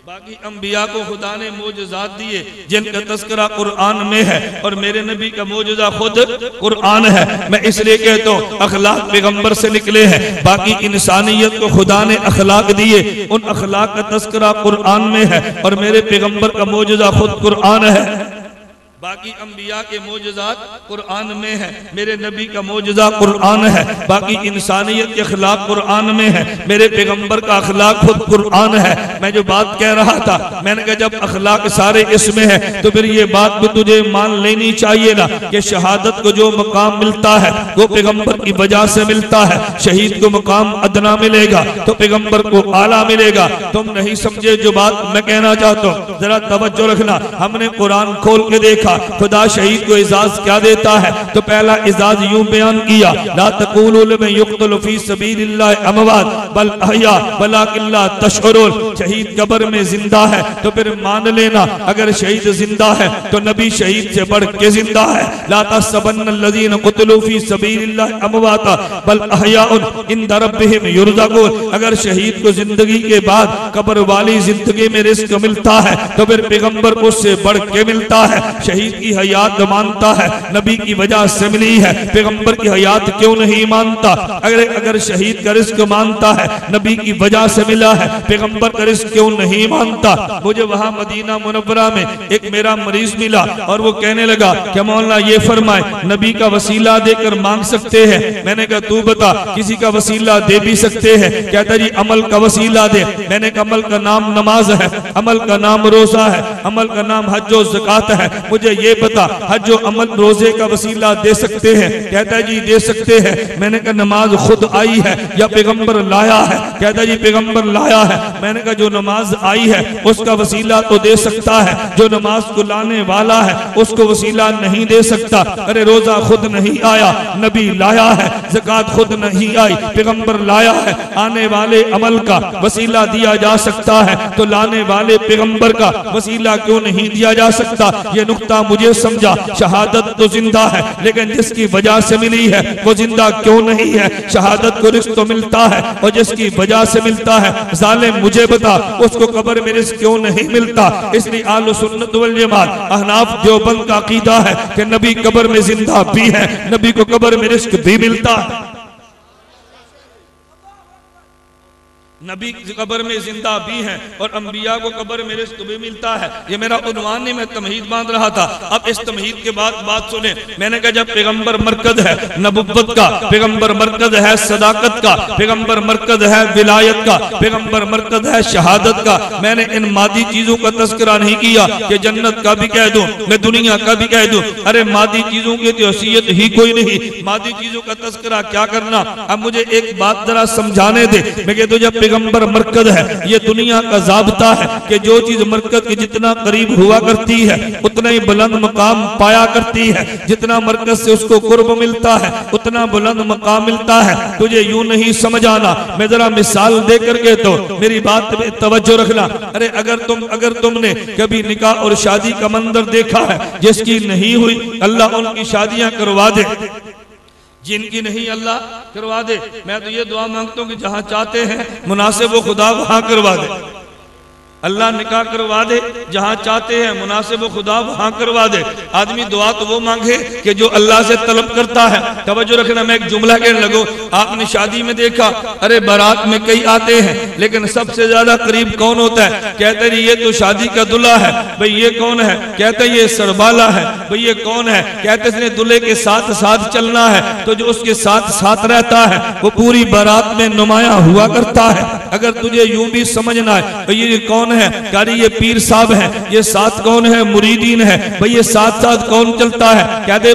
बाकी अंबिया को खुदा ने मोजज़ात दिए जिनका तस्करा कुरान में है, और मेरे नबी का मोजज़ा खुद कुरान है। मैं इसलिए कहता हूँ अखलाक पैगंबर से निकले हैं। बाकी इंसानियत को खुदा ने अखलाक दिए, उन अखलाक का तस्करा कुरान में है, और मेरे पैगंबर का मोजज़ा खुद कुरान है। बाकी अंबिया के मोजज़ात कुरान में है, मेरे नबी का मोजज़ा कुरान है। बाकी इंसानियत के अखलाक कुरान में है, मेरे पैगंबर का अखलाक खुद कुरान है। मैं जो बात कह रहा था, मैंने कहा जब अखलाक सारे इसमें है तो फिर ये बात भी तुझे मान लेनी चाहिए ना कि शहादत को जो मकाम मिलता है वो पैगंबर की वजह से मिलता है। शहीद को मकाम अदना मिलेगा तो पैगंबर को आला मिलेगा। तुम नहीं समझे जो बात मैं कहना चाहता हूँ, जरा तवज्जो रखना। हमने कुरान खोल के देखा, देखा खुदा शहीद को इजाज क्या देता है, तो पहला इजाज यूं बयान किया, ला तक़ूलू लिमन युक़्तलु फ़ी सबीलिल्लाहि अमवात बल अहया वलाकिन ला तशउरून। शहीद कब्र में जिंदा है तो फिर मान लेना अगर शहीद जिंदा है तो नबी शहीद से बढ़ के जिंदा है। ला तहसबन्नल्लज़ीना क़ुतिलू फ़ी सबीलिल्लाहि अमवाता बल अहयाउन इंदा रब्बिहिम युरज़क़ून। अगर शहीद को जिंदगी के बाद कब्र वाली जिंदगी में रिस्क मिलता है तो फिर पैगंबर को उससे बढ़ के मिलता है। शहीद की हयात मानता है, नबी की वजह से मिली है, पैगंबर की हयात क्यों नहीं मानता? अगर शहीद का रिस्क मानता है, नबी की वजह से मिला है, पैगंबर का रिस्क क्यों नहीं मानता? मुझे वहां मदीना मुनव्वरा में एक मेरा मरीज मिला और वो कहने लगा क्या मौलाना ये फरमाए नबी का वसीला देकर मांग सकते हैं? मैंने कहा तू बता, किसी का वसीला दे भी सकते हैं? कहता जी अमल का वसीला दे। मैंने कहा अमल का नाम नमाज है, अमल का नाम रोजा है, अमल का नाम हज और ज़कात है, मुझे ये बता हज और अमल रोजे का वसीला दे सकते हैं? कहता है जी दे सकते हैं। मैंने कहा नमाज खुद आई है या पैगंबर लाया है? कहता जी पैगंबर लाया है। मैंने कहा जो नमाज आई है उसका वसीला तो दे सकता है, जो नमाज को लाने वाला है उसको वसीला नहीं दे सकता। अरे रोजा खुद नहीं आया, नबी लाया है, ज़कात खुद नहीं आई, पैगंबर लाया है। आने वाले अमल का वसीला दिया जा सकता है तो लाने वाले पैगंबर का वसीला क्यों नहीं दिया जा सकता? ये नुक्ता मुझे समझा। शहादत तो जिंदा है लेकिन जिसकी वजह से मिली है वो जिंदा क्यों नहीं है? शहादत को रिस्क तो मिलता है और जिसकी वजह से मिलता है, जालिम मुझे बता उसको कब्र में रिस्क क्यों नहीं मिलता? इसलिए आलु सुन्नत वल जमात अहनाफ देवबंद का अकीदा है कि नबी कब्र में जिंदा भी है, नबी को कब्र में रिस्क भी मिलता है, नबी कब्र में जिंदा भी हैं और अंबिया को कब्र में रिस्क भी मिलता है। ये मेरा उन्वान नहीं, मैं तमहीद बांध रहा था। अब इस तमहीद के बाद बात सुने। मैंने कहा जब पैगंबर मरकज है नबुव्वत का, पैगंबर मरकज है सदाकत का, पैगंबर मरकज है विलायत का, पैगंबर मरकज है शहादत का, मैंने इन मादी चीजों का तस्करा नहीं किया कि जन्नत का भी कह दूं, मैं दुनिया का भी कह दूं। अरे मादी चीजों की तो हैसियत ही कोई नहीं, मादी चीजों का तस्करा क्या करना? अब मुझे एक बात जरा समझाने दे। मैं कहता हूं जब पैगंबर मरकज है, ये दुनिया का ज़ाब्ता है कि जो चीज मरकज के जितना करीब हुआ करती है उतना ही बुलंद मकाम पाया करती है। जितना मरकज से उसको कुर्ब मिलता है उतना बुलंद मकाम मिलता है। तुझे यूं नहीं समझ आना, मैं जरा मिसाल दे करके तो मेरी बात पे तवज्जो रखना। अरे अगर तुमने कभी निकाह और शादी का मंजर देखा है, जिसकी नहीं हुई अल्लाह उनकी शादियां करवा दे, जिनकी नहीं अल्लाह करवा दे। मैं तो ये दुआ मांगता हूँ कि जहां चाहते हैं मुनासिब वो खुदा वहां करवा दे, अल्लाह निकाह करवा दे, जहां चाहते हैं मुनासिब खुदा वहां करवा दे। आदमी दुआ तो वो मांगे कि जो अल्लाह से तलब करता है। तवज्जो रखना, मैं एक जुमला कहने लगो। आपने शादी में देखा, अरे बारात में कई आते हैं लेकिन सबसे ज्यादा करीब कौन होता है? कहते हैं ये तो शादी का दूल्हा है। भाई ये कौन है? कहते हैं ये सरबाला है। भाई ये कौन है? कहते इसने दूल्हे के साथ साथ चलना है। तो जो उसके साथ साथ रहता है वो पूरी बारात में नुमाया हुआ करता है। अगर तुझे यूं भी समझना है तो ये कौन है? कारी ये पीर साहब है। ये साथ कौन है? मुरीदीन है। भाई ये साथ साथ कौन चलता है? कहते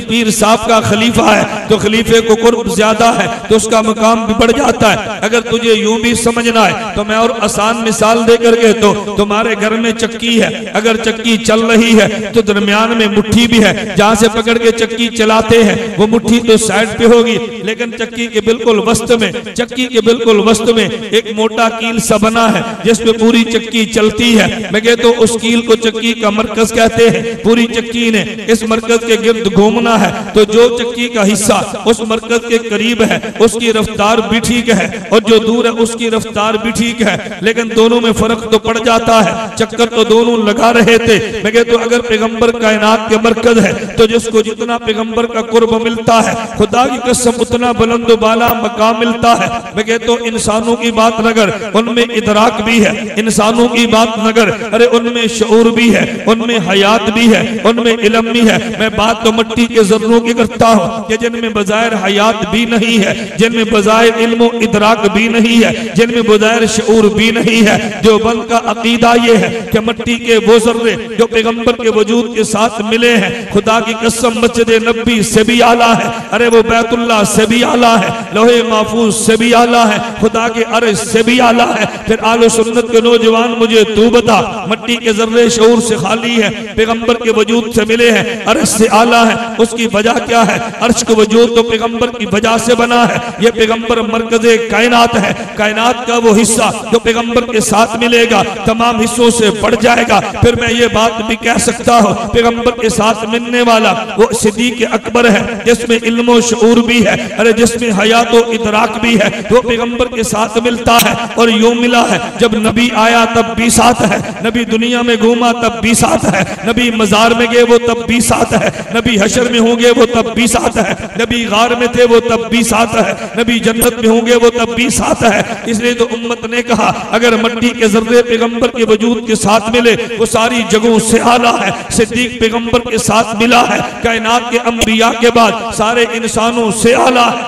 पीर साहब का खलीफा है, तो खलीफे को कुर्ब ज्यादा है तो उसका मकाम भी बढ़ जाता है। अगर तुझे यूं भी समझना है तो मैं और आसान मिसाल दे करके, तो तुम्हारे घर में चक्की है, अगर चक्की चल रही है तो दरमियान में मुट्ठी भी है, जहां से पकड़ के चक्की चलाते हैं वो मुट्ठी तो साइड पे होगी, लेकिन चक्की के बिल्कुल वस्त में एक मोटा कील सा बना है जिसपे पूरी चक्की चलती है। मैं कहता हूं उस कील को चक्की का मरकज कहते हैं। पूरी चक्की ने इस मरकज के गिर्द घूमना है, तो जो चक्की का हिस्सा उस मरकज के करीब है उसकी रफ्तार भी ठीक है और जो दूर है उसकी रफ्तार भी ठीक है, लेकिन दोनों में फर्क तो पड़ जाता है। चक्कर तो दोनों लगा रहे थे। मैं कहता हूं अगर पैगंबर कायनात के मरकज है तो जिसको जितना पैगंबर का कुर्ब मिलता है, खुदा की कसम उतना बुलंद बाला मकाम मिलता है। मैं कहता हूं इंसानों की बात नगर उनमें इदराक भी है, इंसानों की बात नगर अरे उनमें शऊर भी है, उनमें हयात भी है, उनमें इल्म भी है। मैं बात तो मिट्टी के जर्रों की करता हूँ कि जिनमें बजायर हयात भी नहीं है, जिनमें बजायर इल्म इदराक भी नहीं है, जिनमें बजायर शऊर भी नहीं है। देवबंद का अकीदा ये है कि मिट्टी के वो जर्रे जो पैगंबर के वजूद के साथ मिले हैं, खुदा की कसम मस्जिद नबी से भी आला है, अरे वो बैतुल्लाह से भी आला है, लोहे महफूज से भी आला है, खुदा के अर्श से भी आला है। फिर आलो सुन्नत के नौजवान मुझे तू बता, मट्टी के जर्रे शऊर से खाली है, पैगंबर के वजूद से मिले हैं, अर्श से आला है, उसकी वजह क्या है? अर्श का वजूद तो पैगंबर की वजह से बना है। ये पैगंबर मरकज़े कायनात है, कायनात का वो हिस्सा जो पैगंबर के साथ मिलेगा तमाम हिस्सों से बढ़ जाएगा। फिर मैं ये बात भी कह सकता हूँ, पैगंबर के साथ मिलने वाला वो सिद्दीक़ अकबर है, जिसमें इल्म और शऊर भी है, अरे जिसमें हयात और इदराक भी है, वो पैगंबर के साथ मिलता है। और यूं मिला है, जब नबी आया तब भी साथ है, नबी दुनिया में घूमा तब भी साथ है, नबी मजार में गए वो तब भी साथ है, नबी हशर में होंगे वो तब भी साथ है, नबी गार में थे वो तब भी साथ है, नबी जन्नत में होंगे वो तब भी साथ है। इसलिए तो उम्मत ने कहा, अगर मट्टी के जर्रे पैगंबर के वजूद के साथ मिले वो सारी जगहों से आला है। सिद्दीक पैगंबर के साथ मिला है, कायनात के अंबिया के बाद सारे इंसानों से आला है।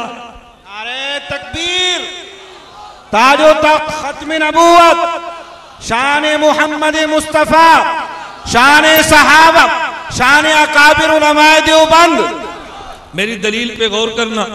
अरे तकबीर, ताजो तक खत्म नबूवत, शान मुहम्मद मुस्तफा, शान सहाबा, शान अकाबिर उलमाए देवबंद। मेरी दलील पे गौर करना।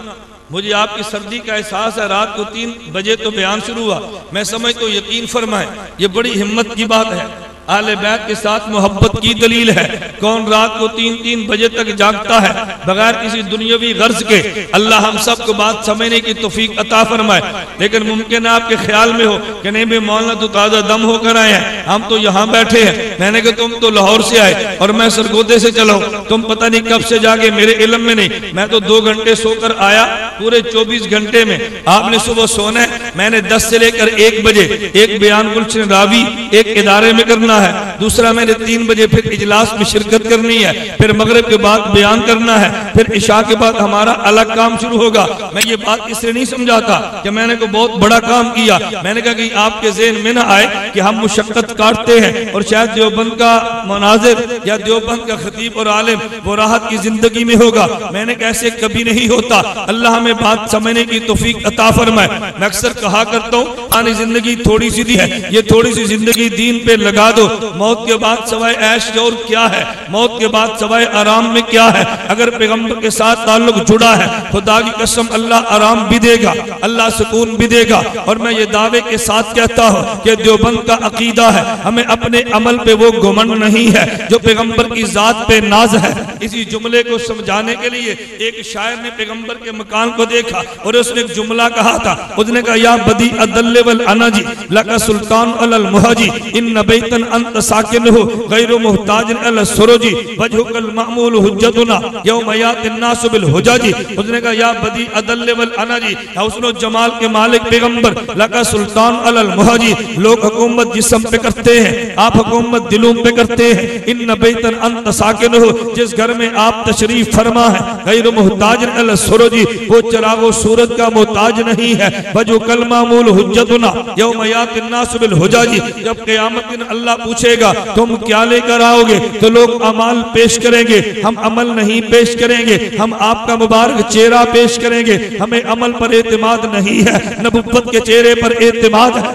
मुझे आपकी सर्दी का एहसास है, रात को 3 बजे तो बयान शुरू हुआ, मैं समझ तो यकीन फरमाए ये बड़ी हिम्मत की बात है। आले बैत के साथ मोहब्बत की दलील है। कौन रात को 3-3 बजे तक जागता है बगैर किसी दुनियावी गर्ज के? अल्लाह हम सब को बात समझने की तौफीक अता फरमाए। लेकिन मुमकिन है आपके ख्याल में हो कि नहीं भाई मौलाना तो ताज़ा दम होकर आए हैं, हम तो यहाँ बैठे हैं। मैंने कहा तुम तो लाहौर से आए और मैं सरगोदे से चला हूँ, तुम पता नहीं कब से जागे, मेरे इल्म में नहीं। मैं तो 2 घंटे सोकर आया, पूरे 24 घंटे में आपने सुबह सोना है। मैंने 10 से लेकर 1 बजे एक बयान गुलशन रावी एक इदारे में करना है, दूसरा मैंने 3 बजे फिर इजलास में शिरकत करनी है, फिर मगरिब के बाद बयान करना है, फिर इशा के बाद हमारा अलग काम शुरू होगा। मैं ये बात इसलिए नहीं समझाता कि मैंने को बहुत बड़ा काम किया, मैंने कहा कि आपके ज़हन में ना आए कि हम मुशक्कत काटते हैं और शायद देवबंद का मुनाजिर या देवबंद का खतीब और आलिम वो राहत की जिंदगी में होगा। मैंने कैसे कभी नहीं होता। अल्लाह हमें बात समझने की तौफीक अता फरमाए। मैं अक्सर कहा करता हूँ, आनी जिंदगी थोड़ी सी दी है, ये थोड़ी सी जिंदगी दीन पे लगा दो। मौत के बाद सवाए ऐश और क्या है? मौत के बाद सवाए आराम में क्या है? अगर पैगंबर के साथ ताल्लुक जुड़ा है, खुदा की कसम अल्लाह आराम भी देगा, अल्लाह सुकून भी देगा। और मैं ये दावे के साथ कहता हूँ कि देवबंद का अकीदा है, हमें अपने अमल पे वो घुमंड नहीं है जो पैगंबर की जात पे नाज है। इसी जुमले को समझाने के लिए एक शायर ने पैगंबर के मकान को देखा और उसने एक जुमला कहा था। उसने कहा, या बदी अदल्ले वल अनाजी लका सुल्तान अलल मुहाजी इन बैतन अंत साकिन हो गैर मुहताज अल सुरुजी वजहुकल मामूल हुज्जतुना यौम यातिन नास बिल हुजाजी। उसने कहा, या बदी अदल्ले वल अनाजी, हुस्न जमाल के मालिक पैगंबर लका सुल्तान अलल मुहाजी, लोग हुकूमत जिस्म पे करते हैं, आप हुकूमत दिलों पे करते हैं। इन बैतन अंत साकिन हो, जिस घर में आप तशरीफ फरमा है, गैर मुहताज अल सुरुजी, वो चिरागो सूरज का मोहताज नहीं है। वजहुकल मामूल हुज्जतुना यौम यातिन नास बिल हुजाजी, जब क़यामत दिन अल्लाह पूछेगा तुम क्या लेकर आओगे, तो लोग अमाल पेश करेंगे, हम अमल नहीं पेश करेंगे, हम आपका मुबारक चेहरा पेश करेंगे। हमें अमल पर एतमाद नहीं है, नबुव्वत के चेहरे पर एतमाद है,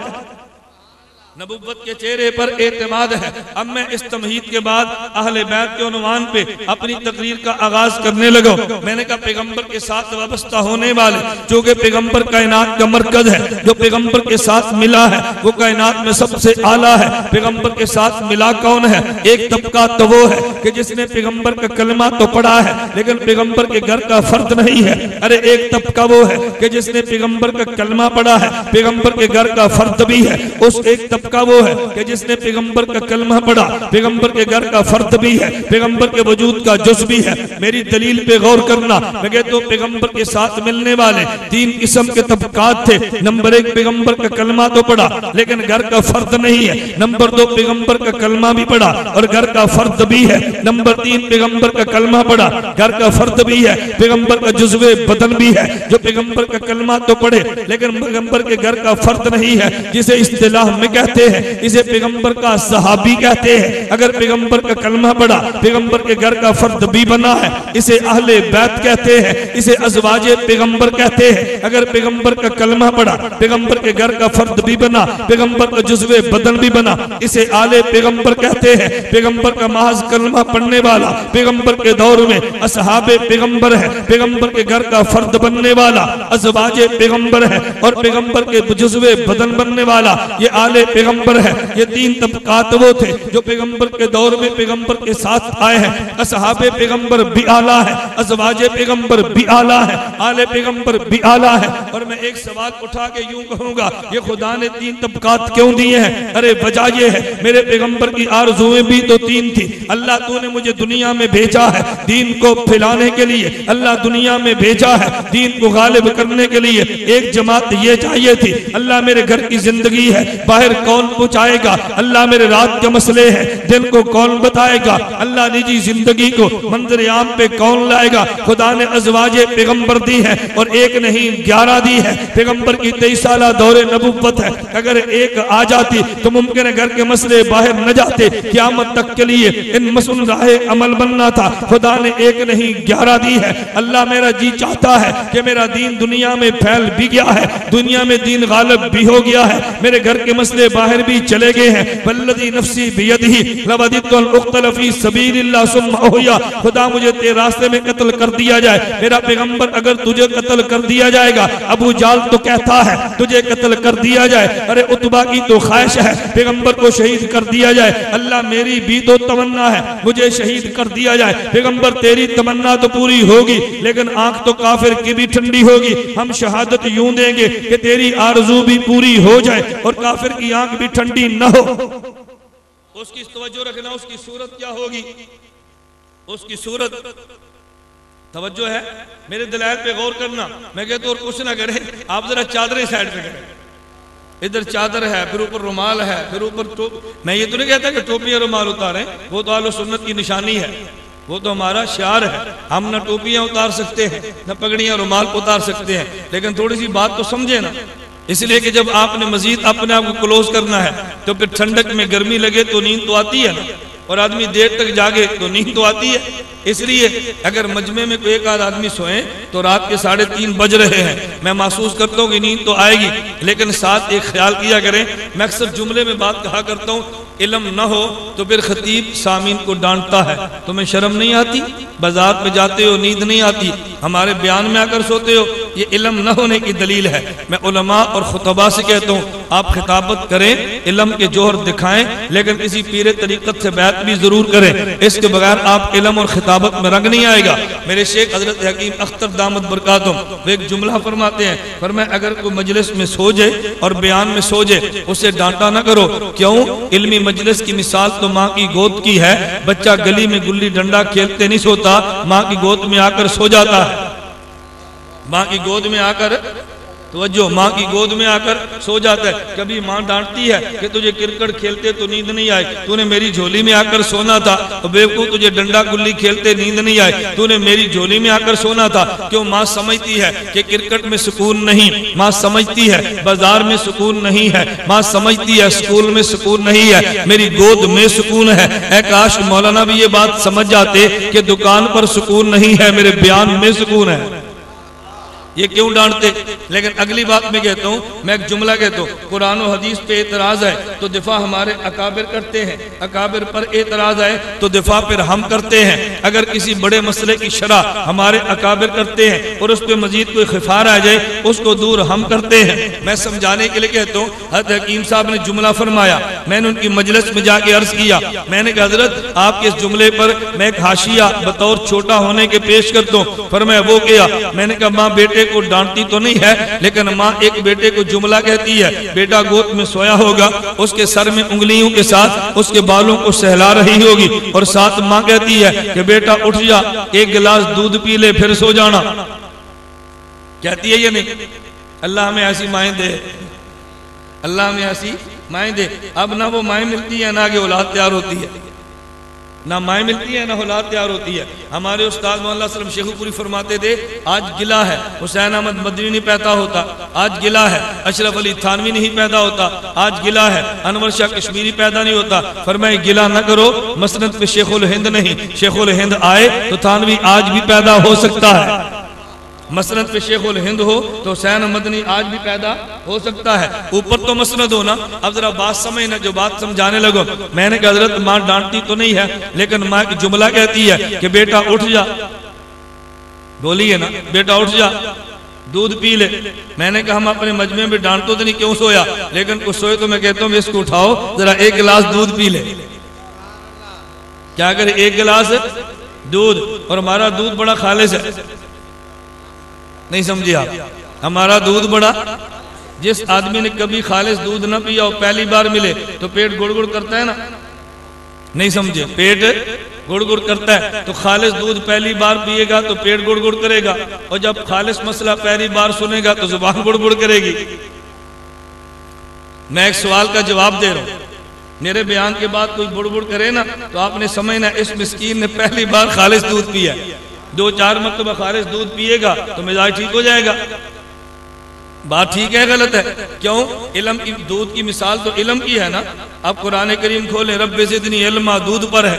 नबुव्वत के चेहरे पर एतमाद है। अब मैं इस तमहीद के बाद अहले बैत के उन्वान पे अपनी तकरीर का आगाज करने लगा। मैंने कहा पैगंबर के साथ वाबस्ता होने वाले, जो कि पैगंबर कायनात का मरकज है, जो पैगंबर के साथ मिला है वो कायनात में सबसे आला है। पैगंबर के साथ मिला कौन है? एक तबका तो वो है कि जिसने पैगंबर का कलमा तो पढ़ा है लेकिन पैगंबर के घर का फर्द नहीं है। अरे एक तबका वो है कि जिसने पैगंबर का कलमा पढ़ा है, पैगंबर के घर का फर्द भी है। उस एक का वो है कि जिसने पैगंबर का कलमा पढ़ा, पैगंबर के घर का फर्द भी है, पैगंबर के वजूद का जुज़ भी है। मेरी दलील पे गौर करना। मैं कहता हूं पैगंबर के साथ मिलने वाले 3 किस्म के तबकात थे। नंबर 1, पैगंबर का कलमा तो पढ़ा लेकिन घर का फर्द नहीं है। नंबर 2, पैगंबर का कलमा भी पढ़ा और घर का फर्द भी है। नंबर 3, पैगंबर का कलमा पढ़ा, घर का फर्द भी है, पैगंबर का जुज़्वे बदन भी है। जो पैगंबर का कलमा तो पढ़े लेकिन पैगंबर के घर का फर्द नहीं है, जिसे इस्तिलाह में कहते कहते हैं, इसे पैगंबर का सहाबी कहते हैं। अगर पैगंबर का कलमा पढ़ा, पैगंबर के घर का फर्द भी बना है, इसे अहले बैत कहते हैं, इसे अज़वाजे पैगंबर कहते हैं। अगर पैगंबर का कलमा पढ़ा, पैगंबर के घर का फर्द भी बना, पैगंबर का जुज़्वे बदन भी बना, इसे आले पैगंबर कहते हैं। पैगंबर का महज कलमा पढ़ने वाला पैगंबर के दौर में असहाबे पैगंबर है, पैगंबर के घर का फर्द बनने वाला अज़वाजे पैगंबर है, और पैगंबर के जुज़्वे बदन बनने वाला ये आले पैगंबर है। ये तीन तबकात वो थे जो पैगंबर के दौर में पैगंबर के साथ आए हैं। असहाबे पैगंबर भी आला है, अज़वाजे पैगंबर भी आला है, आले पैगंबर भी आला है। और मैं एक सवाल उठा के यूं कहूंगा, ये खुदा ने तीन तबकात क्यों दिए हैं? अरे वजह ये है, मेरे पैगंबर की आरज़ुएं भी तो तीन थी। अल्लाह तूने मुझे दुनिया में भेजा है दीन को फैलाने के लिए, अल्लाह दुनिया में भेजा है दीन को गालिब करने के लिए। एक जमात ये चाहिए थी, अल्लाह मेरे घर की जिंदगी है, बाहर कौन पहुंचाएगा? अल्लाह मेरे रात के मसले हैं, दिन को कौन बताएगा? अल्लाह निजी जिंदगी को मंजर आम पे कौन लाएगा? खुदा ने अज़वाजे पैगंबर दी है, और एक नहीं 11 दी है। पैगंबर की 23 साला दौरे नबुव्वत है, अगर एक आ जाती तो मुमकिन है घर के मसले बाहर न जाते। क़यामत तक के लिए इन मसूल राहे अमल बनना था। खुदा ने एक नहीं 11 दी है। अल्लाह मेरा जी चाहता है कि मेरा दीन दुनिया में फैल भी गया है, दुनिया में दीन गालिब भी हो गया है, मेरे घर के मसले बाहर भी चले गए हैं। वल्लज़ी नफ्सी बियदिही लवदितु अन उक़्तल फ़ी सबीलिल्लाह सुम्मा उहया। खुदा मुझे तेरे रास्ते में कत्ल कर दिया जाए। मेरा पैगंबर अगर तुझे कत्ल कर दिया जाएगा, अबू जाल तो कहता है तुझे कत्ल कर दिया जाए, अरे उतबा की तो ख्वाहिश है पैगंबर को शहीद कर दिया जाए। अल्लाह मेरी भी तो तमन्ना है मुझे शहीद कर दिया जाए। पैगंबर तेरी तमन्ना तो पूरी होगी, लेकिन आंख तो काफिर की भी ठंडी होगी। हम शहादत यूं देंगे कि तेरी आरज़ू भी पूरी हो जाए और काफिर की आंख भी ठंडी न हो। उसकी तवज्जो रखना, उसकी सूरत क्या होगी? उसकी सूरत तवज्जो है, मेरे दलाइल पे गौर करना। मैं कहता हूं और कुछ ना करे, आप जरा चादरें साइड पे करें। इधर चादर है, फिर ऊपर रुमाल है, फिर ऊपर टोप। मैं ये तो नहीं कहता कि टोपियां रुमाल उतारें, वो तो आलो सुन्नत की निशानी है, वो तो हमारा शियार है। हम न टोपियां उतार सकते हैं, न पगड़ियां रुमाल उतार सकते हैं, लेकिन थोड़ी सी बात तो समझे ना। इसलिए कि जब आपने मजीद अपने आप को क्लोज करना है तो फिर ठंडक में गर्मी लगे तो नींद तो आती है ना, और आदमी देर तक जागे तो नींद तो आती है। इसलिए अगर मजमे में कोई एक आध आदमी सोए तो रात के 3:30 बज रहे हैं, मैं महसूस करता हूँ कि नींद तो आएगी, लेकिन साथ एक ख्याल किया करें। मैं अक्सर जुमले में बात कहा करता हूँ, इल्म न हो तो फिर खतीब सामीन को डांटता है, तुम्हें शर्म नहीं आती? बाजार में जाते हो नींद नहीं आती, हमारे बयान में आकर सोते हो, ये इल्म न होने की दलील है। मैं उलमा और खुतबा से कहता हूँ, आप खिताबत करें, इल्म के जोहर दिखाएं, लेकिन किसी पीरे तरीक़त से बैत भी जरूर करें। इसके बगैर आप इल्म और खिताबत में रंग नहीं आएगा। मेरे शेख हजरत हकीम अख्तर दामद बरकातुम वो एक जुमला फरमाते हैं, फरमाया अगर कोई मजलिस में सो जाए और बयान में सो जाए, उसे डांटा ना करो। क्यों? इल्मी मजलिस की मिसाल तो माँ की गोद की है। बच्चा गली में गुल्ली डंडा खेलते नहीं सोता, माँ की गोद में आकर सो जाता है। माँ की गोद में आकर तो माँ की गोद में आकर सो जाता है। कभी माँ डांटती है कि तुझे क्रिकेट खेलते तो नींद नहीं आई, तूने मेरी झोली में आकर सोना था। तो बेवकूफ, तुझे डंडा गुल्ली खेलते नींद नहीं आई, तूने मेरी झोली में आकर सोना था। क्यों? माँ समझती है कि क्रिकेट में सुकून नहीं, माँ समझती है बाजार में सुकून नहीं है, माँ समझती है स्कूल में सुकून नहीं है, मेरी गोद में सुकून है। ऐ काश मौलाना भी ये बात समझ जाते कि दुकान पर सुकून नहीं है, मेरे बयान में सुकून है। ये क्यों डांटते? लेकिन अगली बात मैं कहता हूँ, मैं एक जुमला कहता हूँ, कुरान और हदीस पे एतराज है तो दिफा हमारे अकाबिर करते हैं, अकाबिर पर एतराज है तो दिफा फिर हम करते हैं। अगर किसी बड़े मसले की शरह हमारे अकाबिर करते हैं और उस पर मजीद कोई खिफार आ जाए, उसको दूर हम करते हैं। मैं समझाने के लिए कहता हूँ, हज़रत हकीम साहब ने जुमला फरमाया, मैंने उनकी मजलिस में जाके अर्ज किया, मैंने कहा हजरत आपके इस जुमले पर मैं एक हाशिया बतौर छोटा होने के पेश करता हूँ। फरमाया वो क्या? मैंने कहा माँ बेटे को डांटती तो नहीं है, लेकिन माँ एक बेटे को जुमला कहती है, बेटा गोद में सोया होगा, उसके सर में उंगलियों के साथ उसके बालों को सहला रही होगी, और साथ माँ कहती है कि बेटा उठ जा, एक गिलास दूध पी ले, फिर सो जाना। कहती है ये नहीं? अल्लाह हमें ऐसी माएं दे, अल्लाह हमें ऐसी माएं दे। अब ना वो माएं मिलती है, ना आगे औलाद तैयार होती है। ना माएँ मिलती है ना औलाद तैयार होती है। हमारे उस्ताद मौलाना सलम शेखुपुरी फरमाते थे, आज गिला है हुसैन अहमद मदनी नहीं पैदा होता, आज गिला है अशरफ अली थानवी नहीं पैदा होता, आज गिला है अनवर शाह कश्मीरी पैदा नहीं होता। फरमाए गिला न करो, मसनद पे शेखुल हिंद नहीं, शेखुल हिंद आए तो थानवी आज भी पैदा हो सकता है। मसनद पे शेखुल हिंद हो तो हुसैन मदनी आज भी पैदा हो सकता है। ऊपर तो मसनद हो ना। अब जरा बात समझ ना, जो बात समझाने लगो। मैंने कहा हजरत माँ डांटती तो नहीं है, लेकिन माँ की जुमला कहती है कि बेटा उठ जा, बोलिए ना, बेटा उठ जा दूध पी ले। मैंने कहा हम अपने मजमे में डांटो तो नहीं, क्यों सोया, लेकिन कुछ सोए तो मैं कहता हूँ इसको उठाओ जरा एक गिलास दूध पी ले। क्या करे, एक गिलास दूध, और हमारा दूध बड़ा खालिस है, नहीं समझे आप, हमारा दूध बड़ा। जिस आदमी ने कभी खालिस दूध ना पिया हो, पहली बार मिले तो पेट गुड़ गुड़ करता है ना, नहीं समझे, पेट गुड़ गुड़ करता है। तो खालिस दूध पहली बार पिएगा तो पेट गुड़ गुड़ करेगा, और जब खालिस मसला पहली बार सुनेगा तो जुबान गुड़ गुड़ करेगी। मैं एक सवाल का जवाब दे रहा हूं, मेरे बयान के बाद कोई बुड़ बुड़ करे ना तो आपने समझना इस मिस्कीन ने पहली बार खालिस दूध पिया। 2-4 मरतबा खालिस दूध पिएगा तो मिजाज ठीक हो जाएगा। बात ठीक है गलत है? क्यों? इल्म की, दूध की मिसाल तो इल्म की है ना। अब कुरान करीम खोले, रब्बे ज़िदनी इल्मा दूध पर है।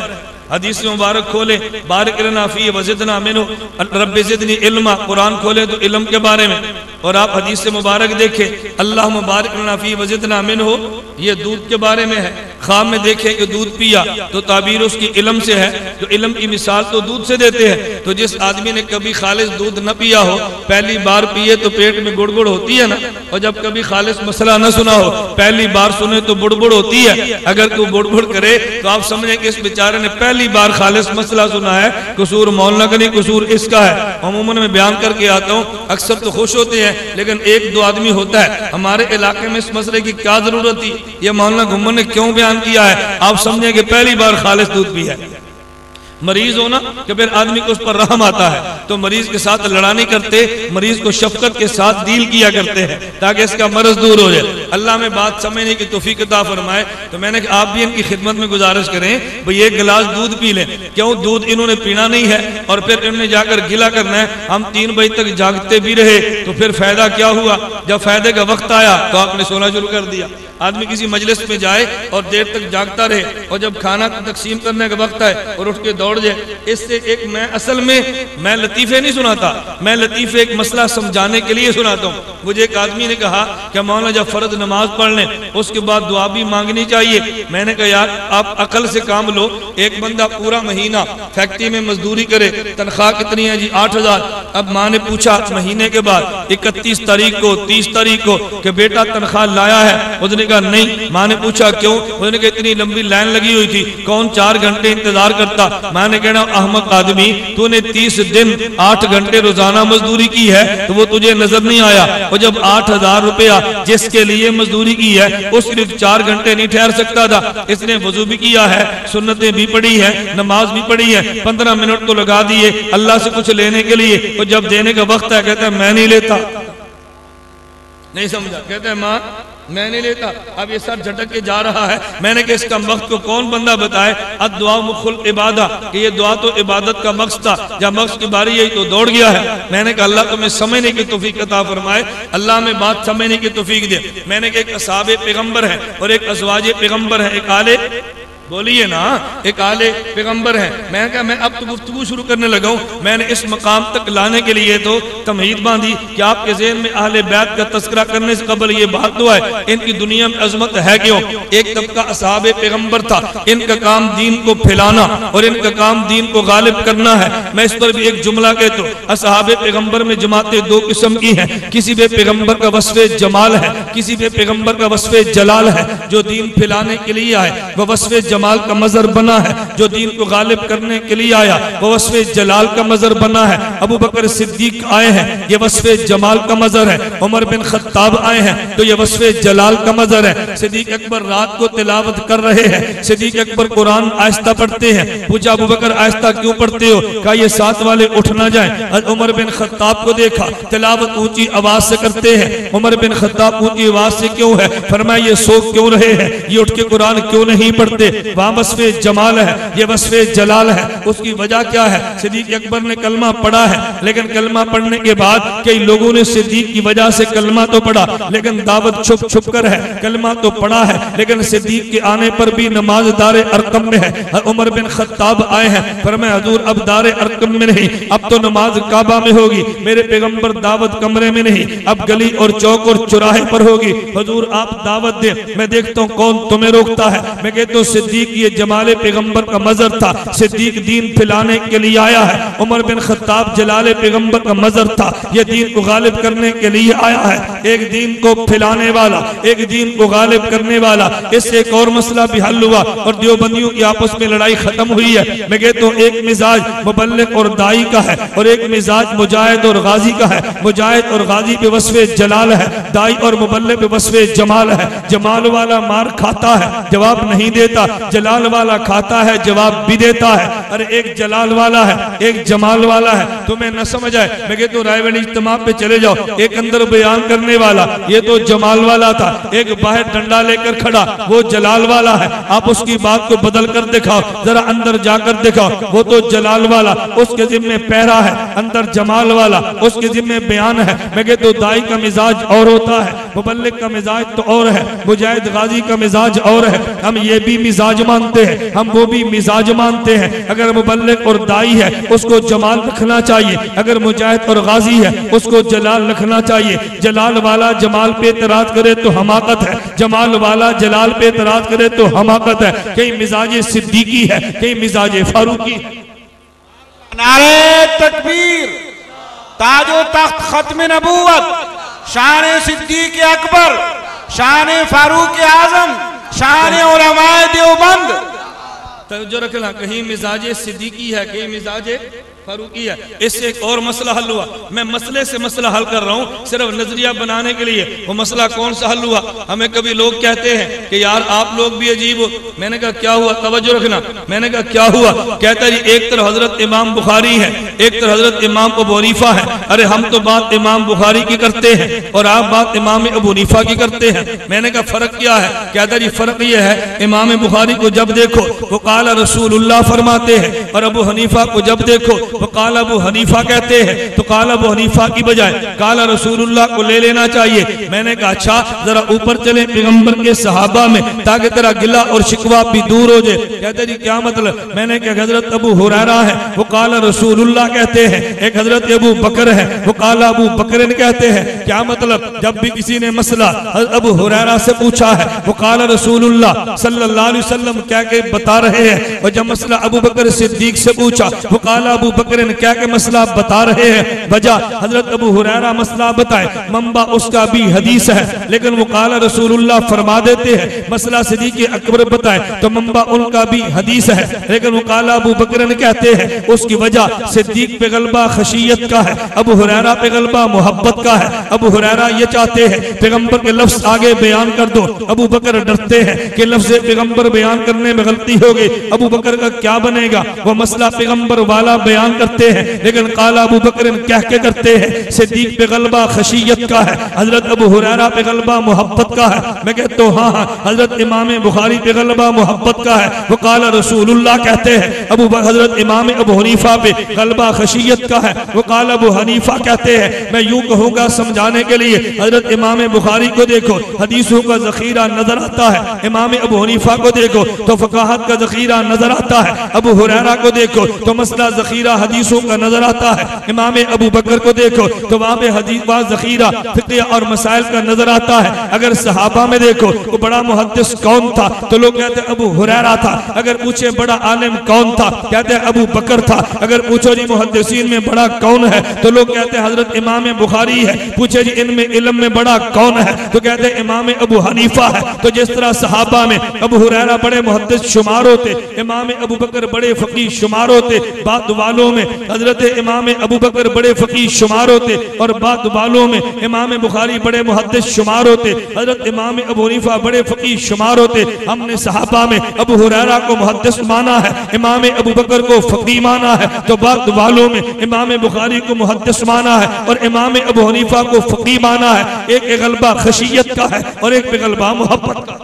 हदीस मुबारक खोले, बारिक लना फी वज़िदना मिन्हु, रब्बे ज़िदनी इल्मा, कुरान खोले तो इल्म के बारे में। और आप हदीस मुबारक देखें, अल्लाहुम्मा बारिक लना फी वज़िदना मिन्हु, ये दूध के बारे में है। ख्वाब में देखें कि दूध पिया तो ताबीर उसकी इल्म से है, तो इल्म की मिसाल तो दूध से देते हैं। तो जिस आदमी ने कभी खालिस दूध न पिया हो, पहली बार पिए तो पेट में गुड़गुड़ होती है ना, और जब कभी खालिस मसला न सुना हो, पहली बार सुने तो बुड़बुड़ होती है। अगर कोई बुड़बुड़ करे तो आप समझें कि इस बेचारे ने पहली बार खालिस मसला सुना है। कसूर मौलाना का नहीं, कसूर इसका है। अमूमन मैं बयान करके आता हूँ, अक्सर तो खुश होते हैं, लेकिन 1-2 आदमी होता है। हमारे इलाके में इस मसले की क्या जरूरत थी, ये मौलाना घुम्मन ने क्यों बयान किया है? आप समझें कि पहली बार खालिस दूध पिया है। मरीज हो ना कि फिर आदमी को उस पर रहम आता है, तो मरीज के साथ लड़ा नहीं करते, मरीज को शफकत के साथ डील किया करते हैं ताकि इसका मर्ज दूर हो जाए। अल्लाह में बात समझने की तौफीक अता फरमाए। तो मैंने कहा आप भी इनकी खिदमत में गुजारिश करें, भाई एक गिलास दूध पी लें। क्यों? दूध इन्होंने पीना नहीं है और फिर इन्होंने जाकर गिला करना है। हम 3 बजे तक जागते भी रहे तो फिर फायदा क्या हुआ? जब फायदे का वक्त आया तो आपने सोना शुरू कर दिया। आदमी किसी मजलिस में जाए और देर तक जागता रहे, और जब खाना तकसीम करने का वक्त आए और उठ के दौड़ जाए। इससे एक मैं लतीफे नहीं सुनाता, मैं लतीफे एक मसला समझाने के लिए सुनाता हूँ। मुझे एक आदमी ने कहा कि मौलाना जब फर्ज नमाज पढ़ लें उसके बाद दुआ भी मांगनी चाहिए। मैंने कहा यार आप अकल से काम लो। एक बंदा पूरा महीना फैक्ट्री में मजदूरी करे, तनख्वाह कितनी है जी? 8000। अब माँ ने पूछा महीने के बाद 31 तारीख को 30 तारीख को कि बेटा तनख्वाह लाया है? उसने कहा नहीं। माँ ने पूछा क्यों? उसने कहा इतनी लंबी लाइन लगी हुई थी, कौन 4 घंटे इंतजार करता। मैंने कहना अहमक आदमी, तूने 30 दिन 8 घंटे रोजाना मजदूरी की है तो वो तुझे नजर नहीं आया। और जब 8000 रुपया जिसके लिए मजदूरी की है उस सिर्फ 4 घंटे नहीं ठहर सकता था। इसने वजू भी किया है, सुन्नतें भी पढ़ी है, नमाज भी पढ़ी है, 15 मिनट तो लगा दिए अल्लाह से कुछ लेने के लिए। और जब देने का वक्त है कहता है मैं नहीं लेता। नहीं समझा? कहता है माँ मैं नहीं लेता। अब ये सर झटक के जा रहा है। मैंने कहा इसका वक्त को कौन बंदा बताए? अद्दुआ मुखुल इबादा, कि ये दुआ तो इबादत का मकसद था, जब मकसद की बारी आई तो दौड़ गया है। मैंने कहा अल्लाह तुम्हें समझने की तौफीक अता फरमाए, अल्लाह में बात समझने की तौफीक दे। मैंने कहा एक असहाबे पैगंबर है और एक अज़वाजे पैगंबर है, एक आले, बोलिए ना, एक आले पैगंबर है। मैंने कहा मैं अब तो गुफ्तगू शुरू करने लगा हूँ। मैंने इस मकाम तक लाने के लिए तो तमहीद बांधी कि आपके ज़हन में अहले बैत का तस्करा करने से कबल ये बात तो है इनकी दुनिया में अजमत है क्यों। एक तबका असहाबे पैगंबर था, इनका काम दीन को फैलाना और इनका काम दीन को गालिब करना है। मैं इस पर भी एक जुमला कहता हूँ, असहाबे पैगंबर में जमातें 2 किस्म की हैं। किसी पे पैगंबर का वस्फ़े जमाल है, किसी पे पैगंबर का वस्फ़े जलाल है। जो दीन फैलाने के लिए आए वह वस्फ़े जमाल का मजर बना है, जो दीन को गालिब करने के लिए आया वह वस्फ़े जलाल का मजर बना है। अबू बकर सिद्दीक आए हैं, ये वस्फ़े जमाल का मजर है। उमर बिन खत्ताब आए हैं तो ये वस्फ़े जलाल का मजर है। सिद्दीक अकबर रात को तिलावत कर रहे हैं, सिद्दीक अकबर कुरान आहिस्ता पढ़ते हैं। पूछा अबू बकर आहिस्ता क्यों पढ़ते हो? कहा ये साथ वाले उठ ना जाए। उमर बिन खत्ताब को देखा तिलावत ऊंची आवाज से करते हैं। उमर बिन खत्ताब ऊंची आवाज से क्यों है? फरमाया ये सो क्यों रहे हैं, ये उठ के कुरान क्यों नहीं पढ़ते? वहाँ वस्फ़े जमाल है, ये वस्फ़े जलाल है। उसकी वजह क्या है? सिद्दीक़ अकबर ने कलमा पढ़ा है, लेकिन कलमा पढ़ने के बाद कई लोगों ने सिद्दीक़ की वजह से कलमा तो पढ़ा, लेकिन दावत छुप छुप कर है। कलमा तो पढ़ा है, लेकिन सिद्दीक़ के आने पर भी नमाज दारे अरकम में है। उमर बिन खत्ताब आए हैं, फरमाया हुजूर अब दारे अरकम में नहीं, अब तो नमाज काबा में होगी। मेरे पैगंबर दावत कमरे में नहीं, अब गली और चौक और चौराहे पर होगी। हुजूर आप दावत दे, मैं देखता हूँ कौन तुम्हें रोकता है। मैं कहता हूँ सिद्दीक़ ये जमाले पैगंबर का मजर था, सिद्दीक़ दीन फैलाने के लिए आया है। उमर बिन खत्ताब जलाले पैगंबर का मजर था, ये दीन को गालिब करने के लिए आया है। एक दीन को फैलाने वाला, एक दीन को गालिब करने वाला। इससे एक और मसला भी हल हुआ और देवबंदियों की आपस में लड़ाई खत्म हुई है। मैं कहता हूँ एक मिजाज मुबल्लिग और दाई का है और एक मिजाज मुजाहिद और गाजी का है। मुजाहिद और गाजी पे वस्फ़े जलाल है, दाई और मुबल्लिग पे वस्फ़े जमाल है। जमाल वाला मार खाता है, जवाब नहीं देता, जलाल वाला खाता है, जवाब भी देता है। अरे एक जलाल वाला है, एक जमाल वाला है, तुम्हें न समझ आए। मैं कहता हूँ रायबरेली इज्तिमा पे चले जाओ, एक अंदर बयान करने वाला ये तो जमाल वाला था, एक बाहर डंडा लेकर खड़ा वो जलाल वाला है। आप उसकी बात को बदल कर दिखाओ, जरा अंदर जाकर दिखाओ, वो तो जलाल वाला, उसके जिम्मे पैरा है, अंदर जमाल वाला, उसके जिम्मे बयान है। मैं कहता हूँ दाई का मिजाज और होता है, मुबल्लिग का मिजाज तो और है, मुजाहिद गाजी का मिजाज और है। हम ये भी मिजाज मानते हैं, हम वो भी मिजाज मानते हैं। अगर मुबल्लिग और दाई है उसको जमाल रखना चाहिए, अगर मुजाहिद और गाजी है उसको जलाल रखना चाहिए। जलाल वाला जमाल पे एतराज करे तो हमाकत है, जमाल वाला जलाल पे एतराज करे तो हमाकत है। कहीं मिजाज सिद्दीकी है, कहीं मिजाज फारूकी है। नारे तकबीर, ताजो तख्त खत्म नबूवत, शान सिद्दीक अकबर, शान फारूक आजम, शान उलमाए देवबंद। तवज्जो रखना, कहीं मिजाज सिद्दीकी है, कहीं मिजाज फारूकी है। इससे एक और मसला हल हुआ। मैं मसले से मसला हल कर रहा हूँ सिर्फ नजरिया बनाने के लिए। वो मसला कौन सा हल हुआ? हमें कभी लोग कहते हैं कि यार आप लोग भी अजीब हो। मैंने कहा क्या हुआ? तवज्जो रखना। मैंने कहा क्या हुआ? कहता है एक तरफ हजरत इमाम बुखारी है, एक तरफ हजरत इमाम अबू हनीफा है। अरे हम तो बात इमाम बुखारी की करते हैं और आप बात इमाम अबू हनीफा की करते हैं। मैंने कहा फर्क क्या है? कहता है फर्क ये है, इमाम बुखारी को जब देखो वो काला रसूलुल्लाह फरमाते हैं और अबू हनीफा को जब देखो वो काला अबू हनीफा कहते हैं। तो काला अबू हनीफा की बजाय काला रसूलुल्लाह को ले लेना चाहिए। मैंने कहा अच्छा जरा ऊपर चले पैगंबर के सहाबा में, ताकि तेरा गिला और शिकवा भी दूर हो जाए। कहते जी क्या मतलब? मैंने कहा हजरत अबू हुरैरा है वो काला रसूलुल्लाह कहते हैं, एक हजरत अबू बकर है वो काला अबू बकरन कहते हैं। क्या मतलब? जब भी किसी ने मसला अबू हुरैरा से पूछा है वो काला रसूलुल्लाह सल्लल्लाहु अलैहि वसल्लम क्या के बता रहे हैं, और जब मसला अबू बकर सिद्दीक से पूछा वो काला अबू बकर क्या के मसला बता रहे हैं। वजह हजरत अबू हुरैरा मसला बताए, मंबा उसका भी हदीस है, लेकिन वो काला रसूलुल्लाह फरमा देते हैं। मसला सिद्दीक अकबर बताए तो मंबा उनका भी हदीस है, लेकिन वो काला अबू बकर कहते हैं। उसकी वजह सिद्दीक पे गलबा खशियत का है, अबू हुरैरा पे गलबा मोहब्बत का है। अबू हुरैरा ये चाहते हैं पैगंबर के लफ्ज आगे बयान कर दो, अबू बकर डरते हैं कि लफ्ज पैगंबर बयान करने में गलती हो गई, अबू बकर का क्या बनेगा। वो मसला पैगंबर वाला बयान करते हैं, लेकिन काला अबू बकर कह के करते हैं। सिद्दीक पे गलबा खशियत का है, हजरत अबू हुरैरा पे गलबा मोहब्बत का है। मैं कहता हूँ हाँ हजरत इमाम बुखारी पे गलबा मोहब्बत का है, वो काला रसूलुल्लाह कहते हैं। हजरत इमाम अबू हनीफा पे गलबा खशियत का है, वो काला अबू हनीफा कहते हैं। मैं यूं कहूँगा समझाने के लिए, हजरत इमाम बुखारी को देखो हदीसों का जखीरा नजर आता है, इमाम अबू हनीफा को देखो तो फकाहत का जखीरा नजर आता है, अबू हुरैरा को देखो तो मसला जखीरा हदीसों का नजर आता है, इमाम अबू बकर को देखो तो वहाँ पे हदीस व जखीरा फिक़ह और मसाइल का नजर आता है। अगर सहाबा में देखो वो बड़ा मुहद्दिस कौन था तो लोग कहते हैं अबू हुरैरा था। अगर पूछे बड़ा आलिम कौन था, कहते हैं अबू बकर था। अगर पूछो जी मुहद्दिसीन में बड़ा कौन है तो लोग कहते हैं हजरत इमाम बुखारी है। पूछे जी इनमें इल्म में बड़ा कौन है तो कहते हैं इमाम अबू हनीफा है। तो जिस तरह सहाबा में अबू हुरैरा बड़े मुहद्दिस शुमार होते, इमाम अबू बकर बड़े फकीह शुमार होते, बाद वालों में हजरत इमाम अबू बकर बड़े फकीह शुमार होते और बाद वालों में इमाम बुखारी बड़े मुहद्दिस शुमार होते, हजरत इमाम अबू हनीफा बड़े फकीह शुमार होते। हमने सहाबा में अबू हुरैरा को मुहद्दिस माना है, इमाम अबू बकर को फकीह माना है, तो बाद वालों में इमाम बुखारी को मुहद्दिस माना है और इमाम अबू हनीफा को फकीह माना है। एक गलबा खशियत का है और एक पे गलबा मोहब्बत का।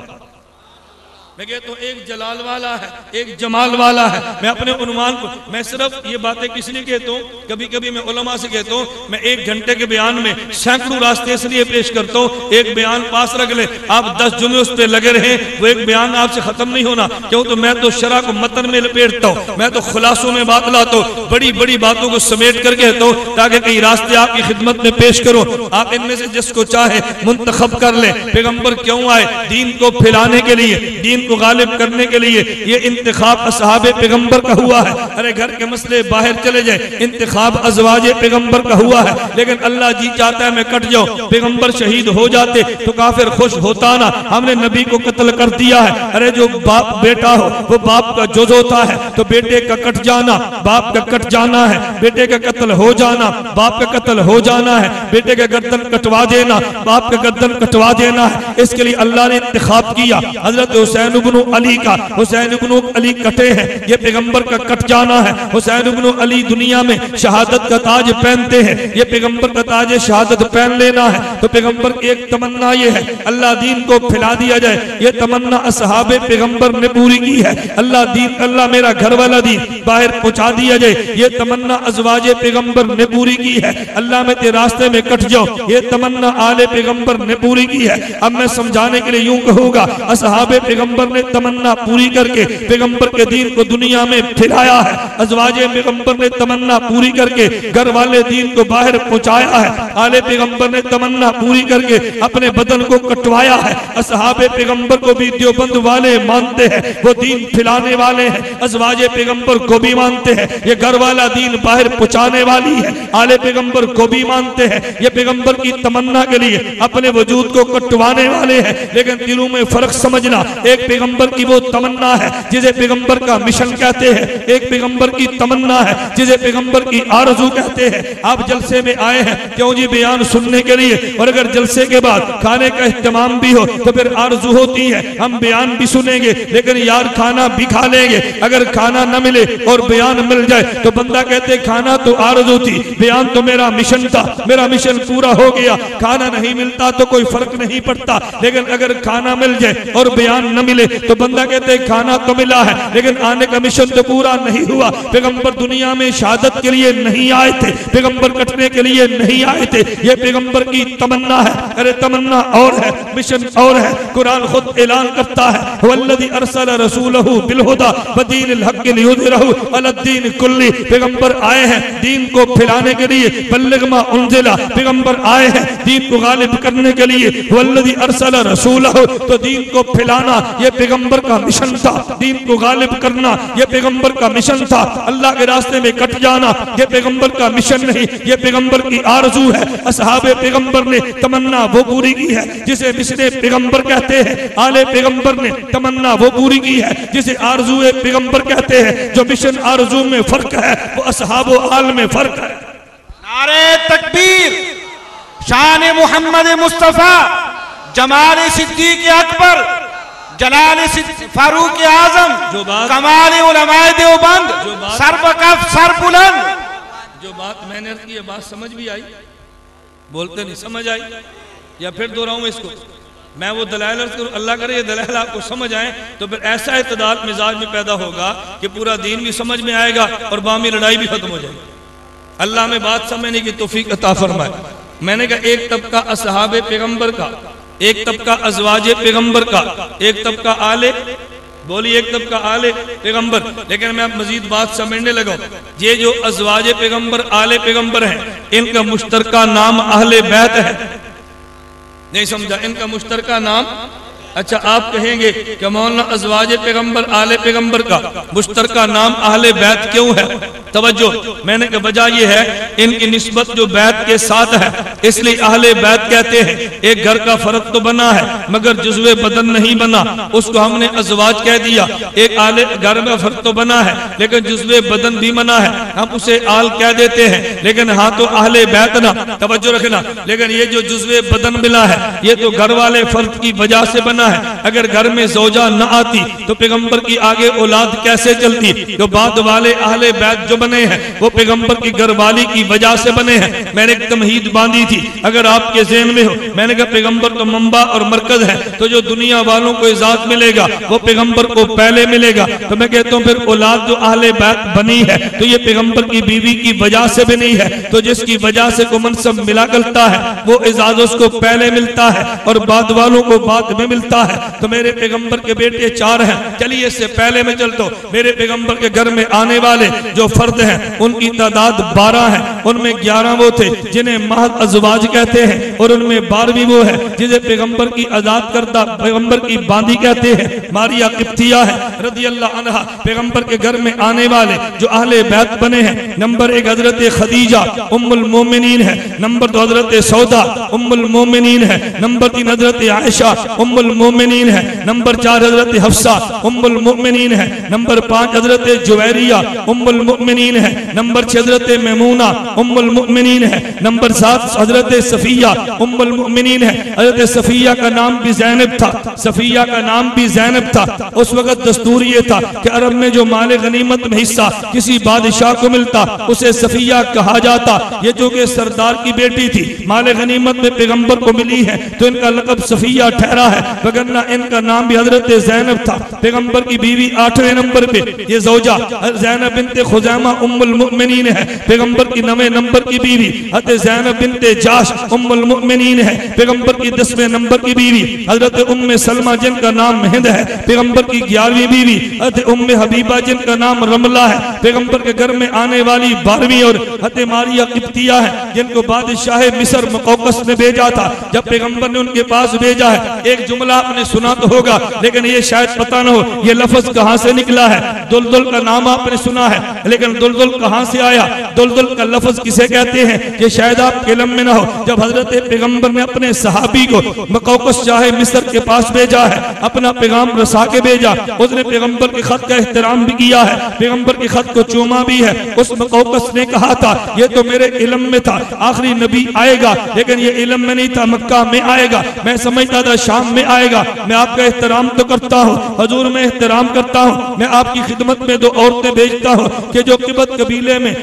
मैं कहता हूँ एक जलाल वाला है, एक जमाल वाला है। मैं अपने उन्वान को, मैं सिर्फ ये बातें किस लिए कहता हूँ, कभी कभी मैं उलमा से कहता हूँ, मैं 1 घंटे के बयान में सैकड़ों रास्ते इसलिए पेश करता हूँ, एक बयान पास रख ले, आप 10 जुमे उस पर लगे रहे, वो एक बयान आपसे खत्म नहीं होना। क्यों? तो मैं तो शरा को मतन में लपेटता हूँ, मैं तो खुलासों में बात लाता हूँ, बड़ी बड़ी बातों को समेट कर कहता हूँ, ताकि कई रास्ते आपकी खिदमत में पेश करूँ। आप इनमें से जिसको चाहे मुंतखब कर ले। पैगंबर क्यों आए? दीन को फैलाने के लिए, दीन को गालिब करने के लिए। ये इंतखाब असहाबे पैगंबर का हुआ है। अरे घर के मसले बाहर चले जाए, इंतखाब अज़वाजे पैगंबर का हुआ है। लेकिन अल्लाह जी चाहता है मैं कट जाऊं। पैगंबर शहीद हो जाते तो काफिर खुश होता ना, हमने नबी को कत्ल कर दिया है। अरे जो बाप बेटा हो वो बाप का जुज़ होता है, तो बेटे का कट जाना, बाप का कट जाना है, बेटे का कत्ल हो जाना, बाप का कत्ल हो जाना है, बेटे का गर्दन कटवा देना, बाप का गर्दन कटवा देना है। इसके लिए अल्लाह ने इंतखाब किया हजरत हुसैन इब्न अली का। हुसैन इब्न अली कटे हैं, ये पैगंबर का कट जाना है। हुसैन इब्न अली दुनिया में शहादत का ताज पहनते हैं, ये पैगंबर का ताज शहादत पहन लेना है। तो पैगंबर की एक तमन्ना ये है, अल्लाह दीन को फैला दिया जाए। ये तमन्ना असहाबे पैगंबर ने पूरी की है। अल्लाह मेरा घर वाला दीन बाहर पहुंचा दिया जाए, ये तमन्ना अज़वाजे पैगंबर ने पूरी की है। अल्लाह मैं तेरे रास्ते में कट जाऊं, ये तमन्ना आले पैगंबर ने पूरी की है। अब मैं समझाने के लिए यूं कहूंगा, असहाबे पैगंबर ने तमन्ना पूरी करके पैगंबर के दीन को दुनिया में फैलाया है। अज़वाजे पैगंबर ने तमन्ना पूरी करके घर वाले दीन को बाहर पहुंचाया है। आले पैगंबर ने तमन्ना पूरी करके अपने बदन को कटवाया है। असहाबे पैगंबर को भी देवबंद वाले मानते हैं, वो दीन फैलाने वाले हैं। अज़वाजे पैगंबर को भी मानते हैं, ये घर वाला दीन बाहर पहुंचाने वाली है। आले पैगंबर को भी मानते हैं, ये पैगंबर की तमन्ना के लिए अपने वजूद को कटवाने वाले हैं। लेकिन दिलों में फर्क समझना, एक पैगंबर की वो तमन्ना है जिसे पैगंबर का मिशन कहते हैं, एक पैगंबर की तमन्ना है जिसे पैगंबर की आरज़ू कहते हैं। आप जलसे में आए हैं क्यों जी? बयान सुनने के लिए। और अगर जलसे के बाद खाने का इस्तेमाम भी हो तो फिर आरज़ू होती है हम बयान भी सुनेंगे, लेकिन यार खाना भी खा लेंगे। अगर खाना न मिले और बयान मिल जाए तो बंदा कहते खाना तो आरज़ू थी, बयान तो मेरा मिशन था, मेरा मिशन पूरा हो गया। खाना नहीं मिलता तो कोई फर्क नहीं पड़ता, लेकिन अगर खाना मिल जाए और बयान न मिले तो बंदा कहते खाना तो मिला है लेकिन आने का मिशन तो पूरा नहीं हुआ। पैगंबर दुनिया में शहादत के लिए नहीं आए थे, पैगंबर कटने के लिए नहीं आए थे, ये पैगंबर की तमन्ना है। अरे तमन्ना और है, मिशन और है। कुरान खुद ऐलान करता है, वल्लज़ी अरसल रसूलहु बिल हुदा व दीनिल हक़्क़ि लियुज़हिरहु अलद्दीन कुल्ली। पैगंबर आए हैं दीन को फैलाने के लिए, बल्लिग़ मा उन्ज़िला। पैगंबर आए हैं दीन को गालिब करने के लिए, वल्लज़ी अरसल रसूलहु, तो दीन को फैलाना ये पैगंबर का मिशन था, दीन को गालिब करना ये पैगंबर का मिशन था। अल्लाह के रास्ते में कट जाना ये पैगंबर का मिशन नहीं, ये पैगंबर की आरज़ू है। असहाबे पैगंबर ने तमन्ना वो पूरी की है जिसे मिशने पैगंबर कहते हैं। आले पैगंबर ने तमन्ना वो पूरी की है जिसे आरज़ू पैगंबर कहते हैं। जो मिशन आरज़ू में फर्क है वो असहाबो आल में फर्क है। नारे तकबीर, शान मोहम्मद मुस्तफ़ा, जमाल सिद्दीक़ अकबर, जलाल फारूक आजम, कमाल उलमाए देवबंद, सरबकफ सरबुलंद। जो बात मैंने की है बात समझ भी आई? बोलते नहीं समझ आई? या फिर दोहराऊं इसको? मैं वो दलाइल अल्लाह करे ये दलाइल आपको समझ आए तो फिर ऐसा इत्तेदाल मिजाज में पैदा होगा कि पूरा दीन भी समझ में आएगा और बामी लड़ाई भी खत्म हो जाएगी। अल्लाह में बात समझने की तौफीक अता फरमाए। मैंने कहा एक तबका असहाबे पैगंबर का, एक तबका अज़वाजे पैगंबर का, एक तबका आले, बोलिए एक तबका आले पैगंबर। लेकिन मैं मजीद बात समझने लगा, ये जो अज़वाजे पैगंबर आले पैगंबर हैं इनका मुश्तरका नाम अहले बैत है। नहीं समझा? इनका मुश्तरका नाम, अच्छा आप कहेंगे कि मौलाना अज़वाजे पैगंबर आले पैगंबर का मुश्तरका नाम अहले बैत क्यों है? तवज्जो, मैंने कहा वजह यह है इनकी निस्बत जो बैत के साथ है इसलिए अहले बैत कहते हैं। एक घर का फर्क तो बना है मगर जुज़्वे बदन नहीं बना, उसको हमने अज़वाज कह दिया। एक आले घर में फर्क तो बना है लेकिन जुज़्वे बदन भी बना है, हम उसे आल कह देते हैं। लेकिन हाँ तो अहले बैत ना, तवज्जो रखना। लेकिन ये जो जुज़्वे बदन मिला है ये तो घर वाले फर्द की वजह से बना है अगर घर में ज़ौजा न आती तो पैगंबर की आगे औलाद कैसे चलती। तो बाद वाले अहले बैत जो बने हैं वो पैगंबर की घरवाली की वजह से बने हैं। मैंने एक तमहीद बांधी थी, अगर आपके ज़हन में हो, मैंने कहा पैगंबर तो मंबा और मरकज है, तो जो दुनिया वालों को इजाज़त मिलेगा वो पैगंबर को पहले मिलेगा। तो मैं कहता हूँ फिर औलाद जो अहले बैत बनी है तो ये पैगंबर की बीवी की वजह से बनी है। तो जिसकी वजह से को मनसब मिला करता है वो इजाज़त उसको पहले मिलता है और बाद वालों को बाद में मिलता है। तो मेरे पैगंबर के बेटे 4 हैं, चलिए इससे पहले मैं चलता हूँ। मेरे पैगंबर के घर में आने वाले जो फर्द हैं उनकी तादाद 12 है। उनमें 11 वो थे जिन्हें महद अज़वाज कहते हैं और उनमें 12वीं वो है जिसे पैगंबर की आजाद करता पैगंबर की बांदी कहते हैं, मारिया किप्तिया है रज़ी अल्लाह अन्हा। पैगंबर के घर में आने वाले जो अहले बैत बने हैं, नंबर 1 हजरत खदीजा उम्मुल मोमिनीन है, नंबर 2 हजरत सौदा उम्मुल मोमिनीन है, नंबर 3 हजरत आयशा उम्मुल मोमिनीन है, नंबर 4 हजरत हफ्सा उम्मुल मोमिनीन है, नंबर 5 हजरत जुवैरिया उम्मुल मोमिनीन है, नंबर 6 हजरत मैमूना उम्मुल मोमिनीन है, नंबर 7 हजरत सफिया उम्मुल मोमिनीन है। हजरत सफिया का नाम भी ज़ैनब था, सफिया का नाम भी ज़ैनब था। उस वक्त दस्तूर ये था कि अरब में जो माल गनीमत में हिस्सा किसी बादशाह को मिलता उसे सफिया कहा जाता। ये जो कि सरदार की बेटी थी, माल गनीमत में पैगंबर को मिली है तो इनका लक़ब सफिया ठहरा है, वगरना इनका नाम भी हजरत ज़ैनब था। पैगंबर की बीवी 8वें नंबर पे ये ज़ौजा ज़ैनब बिन्ते खुज़ैमा उम्मुल मुमिनीन है। पैगंबर की 9वें नंबर की बीवी हजरत ज़ैनब बिन्ते जाश उम्मुल मुमिनीन है। पैगंबर की 10वें नंबर की बीवी हजरत उम्मे सलमा जिनका नाम हिंद है। पैगंबर की 11वीं बीवी हजरत उम्मे हबीबा जिनका नाम रमला है। पैगंबर के घर में आने वाली 12वीं और हजरत मारिया किप्तिया है जिनको बादशाह मिस्र मुक़ौक़स ने भेजा था। जब पैगंबर ने उनके पास भेजा है, एक जुमला आपने सुना तो होगा लेकिन ये शायद पता न हो ये लफ्ज कहां से निकला है। दुलदुल का नाम आपने सुना है लेकिन दुलदुल कहां से आया, दुलदुल का लफ्ज किसे कहते हैं ये शायद आपके इल्म में ना हो। जब हजरत पैगंबर ने अपने सहाबी को मुक़ौक़स शाह मिस्र के पास भेजा है, अपना पैगाम रसा के भेजा, उसने पैगंबर के खत का एहतराम भी किया है, पैगंबर के खत को चूमा भी है। उस मुक़ौक़स ने कहा था ये तो मेरे इल्म में था आखिरी नबी आएगा, लेकिन ये इल्म में नहीं था मक्का में आएगा, मैं समझता था शाम में आएगा। मैं आपका एहतराम तो करता हूँ हजूर, मैं एहतराम करता हूँ। मैं आपकी खिदमत में 2 औरतें भेजता हूँ कि जो किबत कबीले में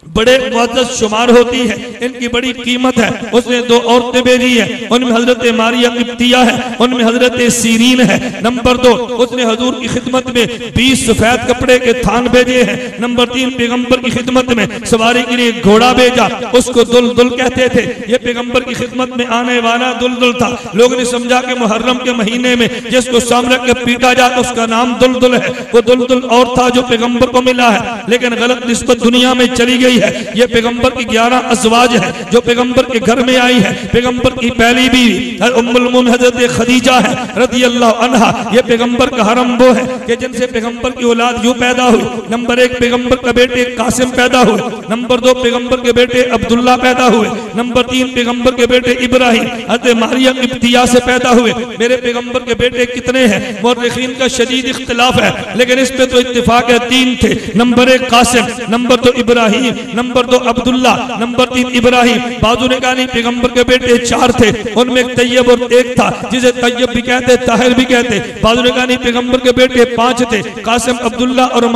बड़े मुअज़्ज़ज़ शुमार होती है, इनकी बड़ी कीमत है। उसने 2 औरतें भेजी है, उनमें हजरत मारिया किप्तिया है, उनमें हजरत सीरीन है। नंबर 2 उसने हजूर की खिदमत में 20 सफेद कपड़े के थान भेजे हैं। नंबर 3 पैगंबर की खिदमत में सवारी के लिए घोड़ा भेजा, उसको दुलदुल कहते थे। ये पैगंबर की खिदमत में आने वाला दुलदुल था। लोगों ने समझा कि मुहर्रम के महीने में जिसको सामने के पीटा जाता उसका नाम दुलदुल है। वो दुलदुल और था जो पैगंबर को मिला है, लेकिन गलत निस्बत दुनिया में चली गई है। ये पैगंबर की 11 अज़वाज है जो पैगंबर के घर में आई है। पैगंबर की पहली बीवी उम्मुल मोमिनीन हजरत खदीजा है रज़ी अल्लाह अन्हा। ये पैगंबर का हरम वो है कि जिनसे पैगंबर की औलाद यूं पैदा हुई। नंबर 1 पैगंबर का बेटे कासिम पैदा हुए, नंबर 2 पैगंबर के बेटे अब्दुल्ला पैदा हुए, नंबर 3 पैगंबर के बेटे इब्राहिम हजरत मारिया किप्तिया से पैदा हुए। मेरे पैगंबर के बेटे कितने हैं मुअर्रिखीन का शदीद इख्तिलाफ है, लेकिन इस पे तो इत्तिफाक है 3 थे। Number 1 Qasim, number 2 Ibrahim, number 2 Abdullah, number 3 Ibrahim. बाजू ने कहा नहीं पैगंबर के बेटे 4 थे, उनमें एक तैयब और एक था जिसे तैयब भी कहते ताहिर भी कहते। बाजू ने कहा नहीं पैगंबर के बेटे 5 थे, कासिम अब्दुल्ला और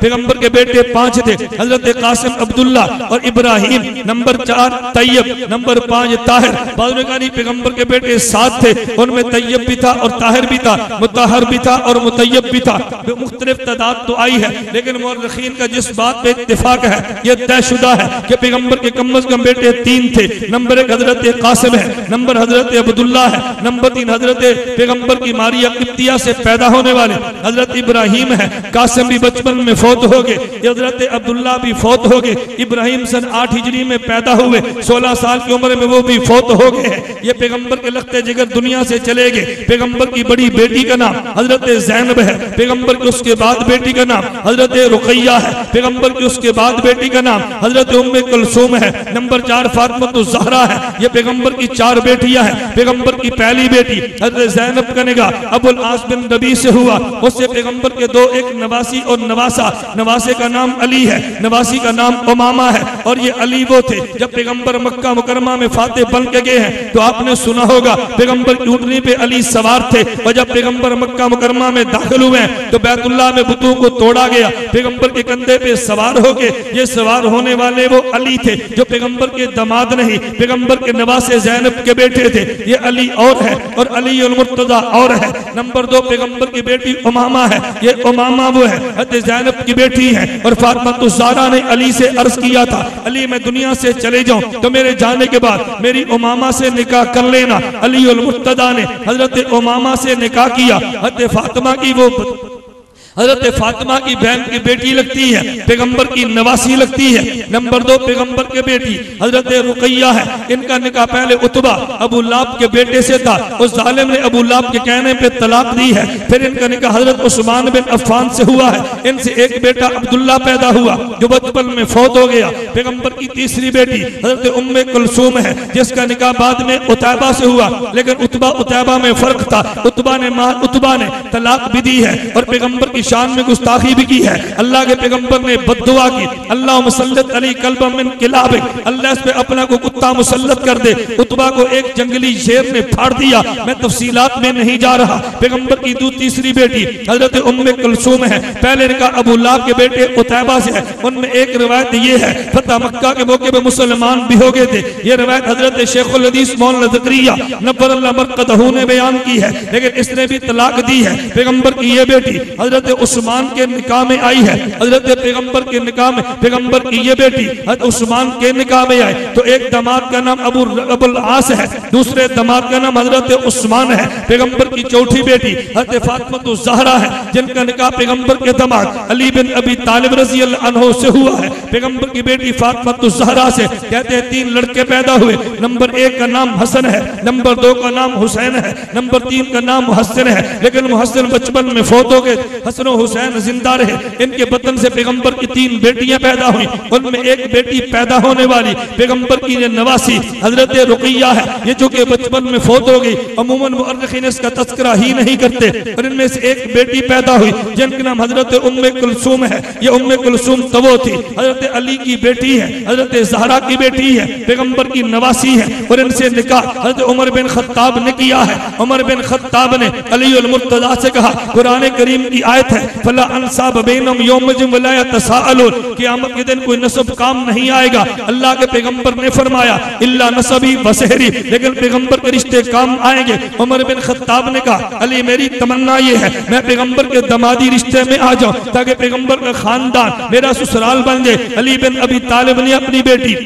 पैगंबर के बेटे 5 थे, हजरत कासिम अब्दुल्ला और इब्राहिम। Number 4 Tayyab, number 5 Tahir. बाजू ने कहा नहीं पैगंबर के बेटे 7 थे, उनमें तैयब भी था और ताहिर भी था, मुताहर भी था और मुतैयब भी था। मुख्तलिफ तादाद तो आई है, लेकिन मुअर्रिखीन का जिस बात पे इत्तिफाक है ये तयशुदा है कि पैगंबर के कम अज कम बेटे 3 थे। नंबर 1 हजरत कासिम है, नंबर हजरत अब्दुल्ला है, नंबर 3 हजरत पैगंबर की मारिया किप्तिया से पैदा होने वाले हजरत इब्राहिम है। कासिम भी बचपन में फौत हो गए, हजरत अब्दुल्ला भी फौत हो गए। इब्राहिम सन 8 हिजरी में पैदा हुए, 16 साल की उम्र में वो भी फौत हो गए हैं। ये पैगंबर के लख्ते जिगर दुनिया से चले गए। पैगंबर की बड़ी बेटी का नाम हजरत ज़ैनब है, पैगंबर के उसके बाद बेटी का नाम हजरत रुकैया है, पैगंबर के उसके बाद बेटी का नाम हजरत उम्मे कुलसूम है। नंबर 4 फातिमा ज़हरा है। ये पैगंबर की 4 बेटियां हैं। पैगंबर की पहली बेटी हजरत ज़ैनब का निकाह अबुल आस बिन रबी से हुआ, उससे पैगंबर के 2 एक नवासी और नवासा। नवासे का नाम अली है, नवासी का नाम उमामा है और ये अली वो थे जब पैगंबर मक्का मुकरमा में फातेह बन के गए हैं तो आपने सुना होगा पैगंबर की ऊँटनी पे अली सवार थे, और जब पैगंबर मक्का मुकरमा में दाखिल हुए तो बैतुल्लाह में बुतों को तोड़ा गया, पैगंबर के कंधे पे सवार हो गए। ये सवार होने वाले वो अली थे जो पैगंबर के दामाद नहीं, पैगंबर के नवासे ज़ैनब के बेटे थे। ये अली और है और अली उल मुर्तज़ा और है। नंबर 2 पैगंबर की बेटी उमामा है, ये उमामा वो है हज़रत ज़ैनब की बेटी है। और फातिमा ज़हरा ने अली से अर्ज किया था, अली मैं दुनिया से चले जाऊं तो मेरे जाने के बाद मेरी उमामा से निकाह कर लेना। अली उल मुर्तज़ा ने हज़रत उमामा से निकाह किया। हज़रत फातिमा की वो हज़रत फातिमा की बहन की बेटी लगती है, पैगंबर की नवासी लगती है। नंबर 2 पैगंबर के बेटी हज़रत रुकैया है, इनका निकाह पहले उतबा अबू लाब के बेटे से था, उस जालिम ने अबू लाब के कहने पे तलाक दी है। फिर इनका निकाह हज़रत उस्मान बिन अफ़्फ़ान से हुआ है, इनसे एक बेटा अब्दुल्ला पैदा हुआ जो बचपन में फौत हो गया। पैगंबर की तीसरी बेटी हज़रत उम्मे कुलसूम है जिसका निकाह बाद में उतैबा से हुआ, लेकिन उतबा उतैबा में फर्क था। उतबा ने तलाक भी दी है और पैगंबर की शान में गुस्ताखी भी की है। अल्लाह के पैगंबर ने बद्दुआ की, अल्लाह मुसल्लत अली कल्बा मिन किलाबिक, अल्लाह इस पे अपना को कुत्ता मुसल्लत कर दे। उतबा को एक जंगली शेर ने फाड़ दिया, मैं तफसीलात में नहीं जा रहा। पैगंबर की तीसरी बेटी हजरत उम्मे कुलसूम है, पहले इनका अबू लाब के बेटे उतैबा से है। उनमें एक रिवायत ये है फतह मक्का के मौके पे मुसलमान भी हो गए थे। ये रिवायत हजरत शेखुल हदीस मौलाना ज़करिया नव्वरल्लाहु मरक़दहू ने बयान की है, लेकिन इसने भी तलाक दी है। पैगंबर की ये बेटी हजरत उस्मान के निकाह में आई है, हजरत पैगंबर के निकाह में पैगंबर की ये बेटी हजरत उस्मान के निकाह में आई। तो एक दामाद का नाम अबुल आस है, दूसरे दामाद का नाम हजरत उस्मान है। पैगंबर की चौथी बेटी हजरत फातिमा ज़हरा है जिनका निकाह पैगंबर के दामाद अली बिन अबी तालिब रज़ी अल्लाह अन्हु से हुआ है। पैगंबर की बेटी फातिमा ज़हरा से कहते हैं 3 लड़के पैदा हुए। नंबर 1 का नाम हसन है, नंबर 2 का नाम हुसैन है, नंबर 3 का नाम मुहस्सिन है। लेकिन मुहस्सिन बचपन में फौत हो गए, हसन और हुसैन जिंदा रहे। इनके बतन से पैगंबर की 3 बेटियां पैदा हुई, उनमें एक बेटी पैदा होने वाली पैगंबर की नवासी हजरत रुकैया है, ये जो कि बचपन में फौत हो गई। अमूमन मुअर्रिखीन इसका तज़किरा ही नहीं करते, और इनमें से एक बेटी पैदा हुई जिनका नाम हजरत उम्मे कुलसूम है। ये उम्मे कुलसूम तवो थी, हजरत अली की बेटी है, हजरत ज़हरा की बेटी है, पैगंबर की नवासी है। और इनसे निकाह हजरत उमर बिन खत्ताब ने किया है। उमर बिन खत्ताब ने अली उल मुर्तज़ा से कहा, कुरान करीम की आयत है फला अंसाब बैनहुम यौमइज़िन वला यतसाअलून, क़यामत के दिन कोई नसब काम नहीं आएगा। अल्लाह के पैगंबर ने फरमाया इल्ला नसबी बसहरी, लेकिन पैगंबर के रिश्ते काम आएंगे। उमर बिन खत्ताब ने कहा, अली मेरी तमन्ना ये है मैं पैगंबर के दमादी रिश्ते में आ जाऊं ताकि पैगंबर का खानदान मेरा ससुराल बन जाए। अली बिन अबी तालिब ने अपनी बेटी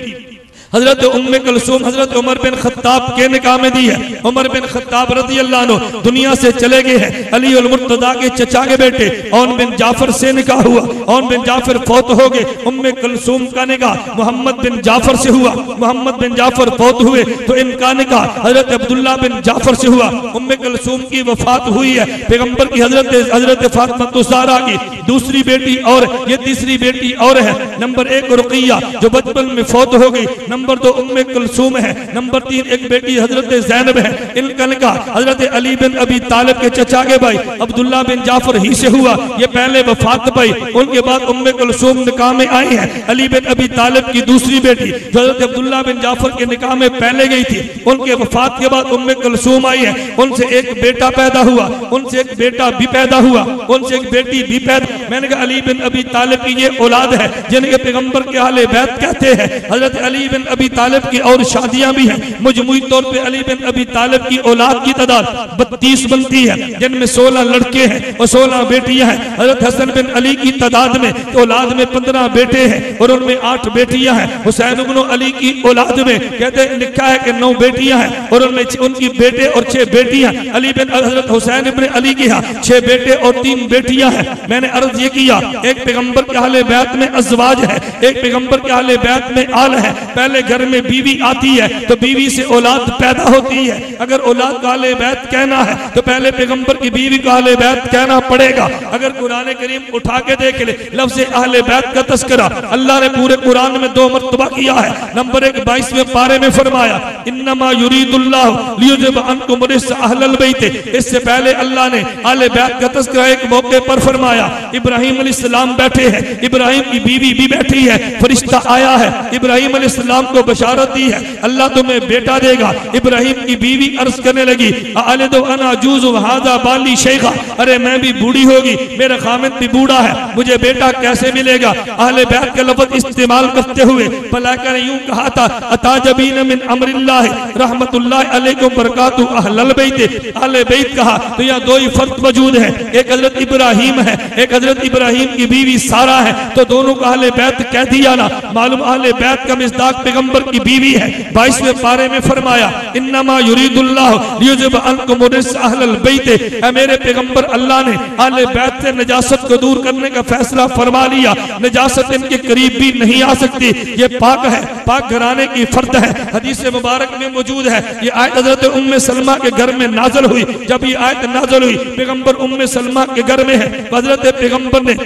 हजरत उम्मे कुलसूम हजरत उमर बिन खत्ताब के निकाह में दी है। उमर बिन खत्ताब रज़ी अल्लाह अन्हु दुनिया से चले गए हैं। अली उल मुर्तज़ा के चचा के बेटे औन बिन जाफर से निकाह हुआ, औन बिन जाफर फौत हो गए। उम्मे कुलसूम का निकाह मोहम्मद बिन जाफर से हुआ, मोहम्मद बिन जाफर फौत हुए तो इनका निकाह हजरत अब्दुल्ला बिन जाफर से हुआ। उम्मे कुलसूम की वफात हुई है। पैगंबर की हजरत फातिमा ज़हरा की दूसरी बेटी और ये तीसरी बेटी और है। नंबर 1 रुकैया जो बचपन में फौत हो गई, नंबर 2 उम्मे कुलसूम है, नंबर 3 एक बेटी हजरत ज़ैनब है। इनका निकाह हजरत अली बिन अबी तालिब के चचा के भाई अब्दुल्ला बिन जाफर ही से हुआ। ये पहले वफात पाई, उनके बाद उम्मे कुलसूम निकाह में आई है। अली बिन अबी तालिब की दूसरी बेटी जो हजरत अब्दुल्ला बिन जाफर के निकाह में पहले गई थी, उनके वफात के बाद उम्मे कुलसूम आई है। उनसे एक बेटा पैदा हुआ, उनसे एक बेटा भी पैदा हुआ, उनसे एक बेटी भी पैदा। मैंने कहा अली बिन अबी तालिब की ये औलाद है जिनके पैगंबर के आले बैत कहते हैं। हजरत अली बिन अबी तालिब की और शादियां भी हैं। मुजमुई तौर पे अली बिन अबी तालिब की औलाद की तादाद 32 बनती है, जिनमें 16 लड़के हैं और 16 बेटियां हैं। हजरत हसन बिन अली की तादाद में औलाद में 15 बेटे हैं और उनमें 8 बेटियां हैं। हुसैन इब्न अली की औलाद में कहते लिखा है कि 9 बेटियां हैं और उनमें उनकी बेटे और 6 बेटियां। अली बिन हजरत हुसैन इब्न अली के यहाँ 6 बेटे और 3 बेटियां हैं। मैंने अर्ज ये किया, एक पैगंबर के अहले बैत में अज़वाज है, एक पैगंबर के अहले बैत में आल है। पहले घर में बीवी आती है तो बीवी से औलाद पैदा होती है। अगर औलाद का अहले बैत कहना है तो पहले पैगंबर की बीवी का अहले बैत कहना पड़ेगा। अगर कुरान करीम उठा के देख ले, लफ्ज़ अहले बैत का तस्करा अल्लाह ने पूरे कुरान में 2 मरतबा किया है। नंबर 1 22वें पारे में फरमाया इन्नमा युरीदुल्लाहु लियुज़हिब अन्कुम रिज्सा अहलल बैत। इससे पहले अल्लाह ने अहले बैत का तस्करा एक मौके पर फरमाया। इब्राहिम अलैहिस्सलाम बैठे हैं, इब्राहिम की बीवी भी बैठी है, फरिश्ता आया है, इब्राहिम अलैहिस्सलाम को बशारत दी है अल्लाह तुम्हें बेटा देगा। इब्राहिम की बीवी अर्ज करने लगी अलिदु अना अजूज़ु हाज़ा बाली शैखा, अरे मैं भी बूढ़ी होगी, मेरा खामिद भी बूढ़ा है, मुझे बेटा कैसे मिलेगा। अहले बैत का लफ्ज़ इस्तेमाल करते हुए मलाइका ने यूं कहा था अताजबीन मिन अम्रिल्लाह रहमतुल्लाहि अलैकुम बरकातु अहलल बैत। अहले बैत कहा तो यहाँ 2 ही फर्क मौजूद है, एक हजरत इब्राहिम है, एक हजरत इब्राहिम की बीवी सारा है, तो दोनों को अहले बैत कह दिया ना। मालूम अहले बैत का मिस्दाक पैगंबर की बीवी है। 22वें पारे में फरमाया इन्नमा युरीदुल्लाहु लियुज़हिब अन्कुम रिज्सा अहलल बैत। ऐ मेरे पैगंबर अल्लाह ने अहले बैत से नजासत को दूर करने का फैसला फरमा लिया। नजासत इनके करीब भी नहीं आ सकती, ये पाक है, पाक घराने की फर्द है। हदीस मुबारक में मौजूद है ये आयत हजरत उम्मे सलमा के घर में नाज़िल हुई। जब ये आयत नाज़िल हुई पैगंबर उम्मे सलमा के घर में है, हजरत पैगंबर ने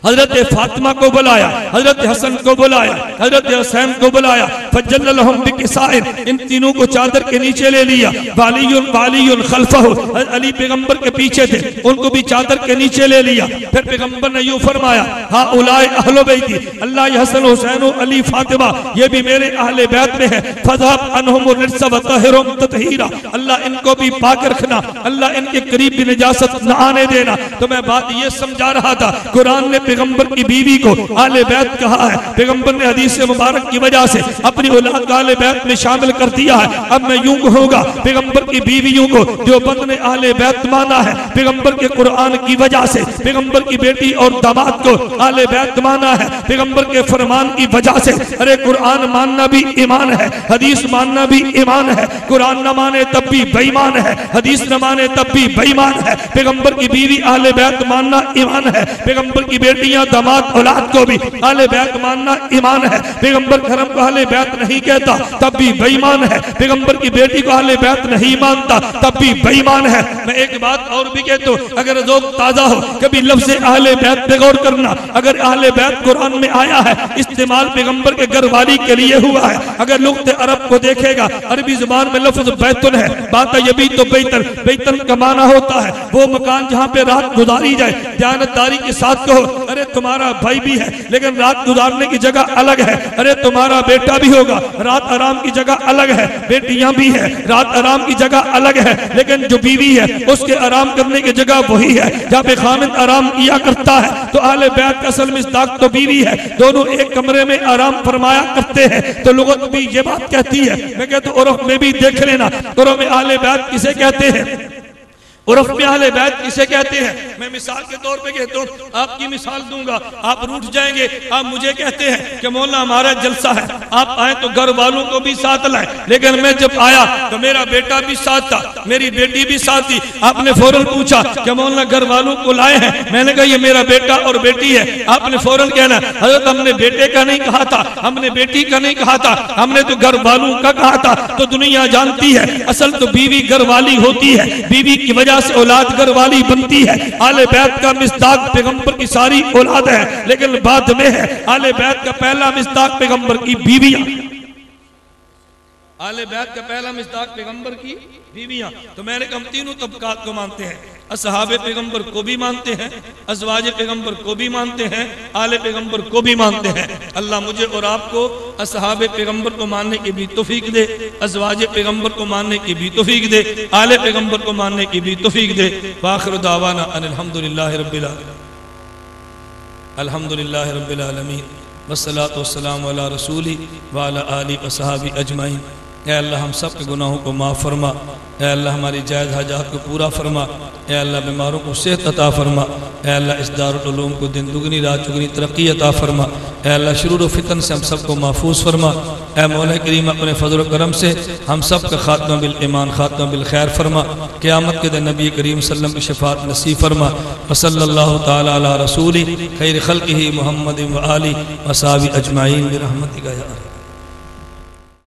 हजरत फातिमा को बुलाया, हजरत हसन को बुलाया, हजरत हुसैन को बुलाया, फजल्ललहुम बिकिसाइन, इन तीनों को चादर के नीचे ले लिया। वालियुन खल्फहु, अली पैगंबर के पीछे थे, उनको भी चादर के नीचे ले लिया। फिर पैगंबर ने यूं फरमाया हाउलाए अहले बैती, अल्लाह ये हसन हुसैन अली फातिमा ये भी मेरे अहले बैत में है। फज़हब अनहुम रिज्सा व तहिरुम ततहीरा, अल्लाह इनको भी पाक रखना, अल्लाह इनके करीब भी निजासत न आने देना। तो मैं बात ये समझा रहा था, कुरान ने पैगंबर की बीवी को आले बैत कहा है। पैगंबर ने हदीस मुबारक की वजह से अपनी औलाद को आले बैत में शामिल कर दिया है। अब मैं यूं कहूंगा पैगंबर की बीवियों को देवबंद ने आले बैत माना है पैगंबर के कुरान की वजह से। पैगंबर की बेटी और दामाद को आले बैत माना है पैगंबर के फरमान की वजह से। अरे कुरान मानना भी ईमान है, हदीस मानना भी ईमान है। कुरान न माने तब भी बेईमान है, हदीस न माने तब भी बेईमान है। पैगंबर की बीवी आले बैत मानना ईमान है, पैगंबर की बेटियां दामाद औलाद को भी आले बैत मानना ईमान है। पैगंबर धर्म को आले बैत नहीं कहता तब भी बेईमान है, पैगंबर की बेटी को आले बैत नहीं मानता तब भी बेईमान है। मैं एक बात और भी कहता हूं, अगर ज़ौक़ ताजा हो कभी लफ्ज़ अहले बैत पे गौर करना। अगर अहले बैत कुरान में आया है इस्तेमाल पैगंबर के घर वाली के लिए हुआ है। अगर लुग़त अरब को देखेगा अरबी जुबान में लफ्ज़ बैतुन है, बात यबी तो बैतन, बैतन का माना होता है वो मकान जहाँ पे रात गुजारी जाए। दयानतदारी के साथ कहो अरे तुम्हारा भाई भी है लेकिन रात गुजारने की जगह अलग है। अरे तुम्हारा बेटा भी होगा, रात आराम की जगह अलग है। बेटियां भी है, रात आराम की जगह अलग है, लेकिन जो बीवी है उसके आराम करने की जगह वही है जहाँ पे खामिद आराम किया करता है। तो अहले बैत का असल मिस्दाक तो बीवी है, दोनों एक कमरे में आराम फरमाया करते हैं। तो लुगत भी ये बात कहती है। मैं कहता हूँ उर्फ में भी देख लेना, उर्फ में अहले बैत किसे कहते हैं, उर्फ में अहले बैत किसे कहते हैं। मैं मिसाल के तौर पे कहता हूँ, आपकी मिसाल दूंगा, आप रूठ जाएंगे। आप मुझे कहते हैं कि मौला हमारा जलसा है, आप आए तो घर वालों को भी साथ लाए। लेकिन मैं जब आया तो मेरा बेटा भी साथ था, मेरी बेटी भी साथ थी। आपने फौरन पूछा कि मौला घर वालों को लाए हैं, मैंने कहा ये मेरा बेटा और बेटी है। आपने फौरन कहना हजरत हमने बेटे का नहीं कहा था, हमने बेटी का नहीं कहा था, हमने तो घर वालों का कहा था। तो दुनिया जानती है असल तो बीवी घर वाली होती है, बीवी की वजह से औलाद घर वाली बनती है। आले बैत का मिस्दाक पैगंबर की सारी औलाद है, लेकिन बाद में है आले बैत का पहला मिस्दाक पैगंबर की बीवियां। आले बैत का पहला मिस्दाक पैगंबर की बीवियां। तो मैंने कहा हम तीनों तबकात को मानते हैं, असहाबे पैगंबर को भी मानते हैं, अज़वाजे पैगंबर को भी मानते हैं, आले पैगंबर को भी मानते हैं। अल्लाह मुझे और आपको असहाबे पैगंबर को मानने की भी तौफीक दे, अज़वाजे पैगंबर को मानने की भी तौफीक दे, आले पैगंबर को मानने की भी तौफीक दे। वाखिर दावाना अल्हम्दुलिल्लाहि रब्बिल आलमीन वस्सलातु वस्सलामु अला रसूली व अला आलिहि व सहाबी अजमाइन। ऐ अल्लाह हम सब के गुनाहों को माफ़ फरमा, ऐ अल्लाह हमारी जायज़ हाजात को पूरा फरमा, ऐ अल्लाह बीमारों को सेहत अता फरमा, ऐ अल्लाह इस दारुल उलूम को दिन दुगनी रात चुगनी तरक्की अता फरमा, ऐ अल्लाह शुरूर व फितन से हम सबको महफूज फरमा। ऐ मौला करीम अपने फजल करम से हम सब का खात्मा बिल ईमान खात्मा बिल खैर फरमा। क़यामत के दिन नबी करीम सल्लल्लाहु अलैहि वसल्लम की शफाअत नसीब फरमा। व सल्लल्लाहु तआला अला रसूली खैर खल्क़िही मुहम्मद व आलिहि व सहाबी अजमाइन बिरहमतिका या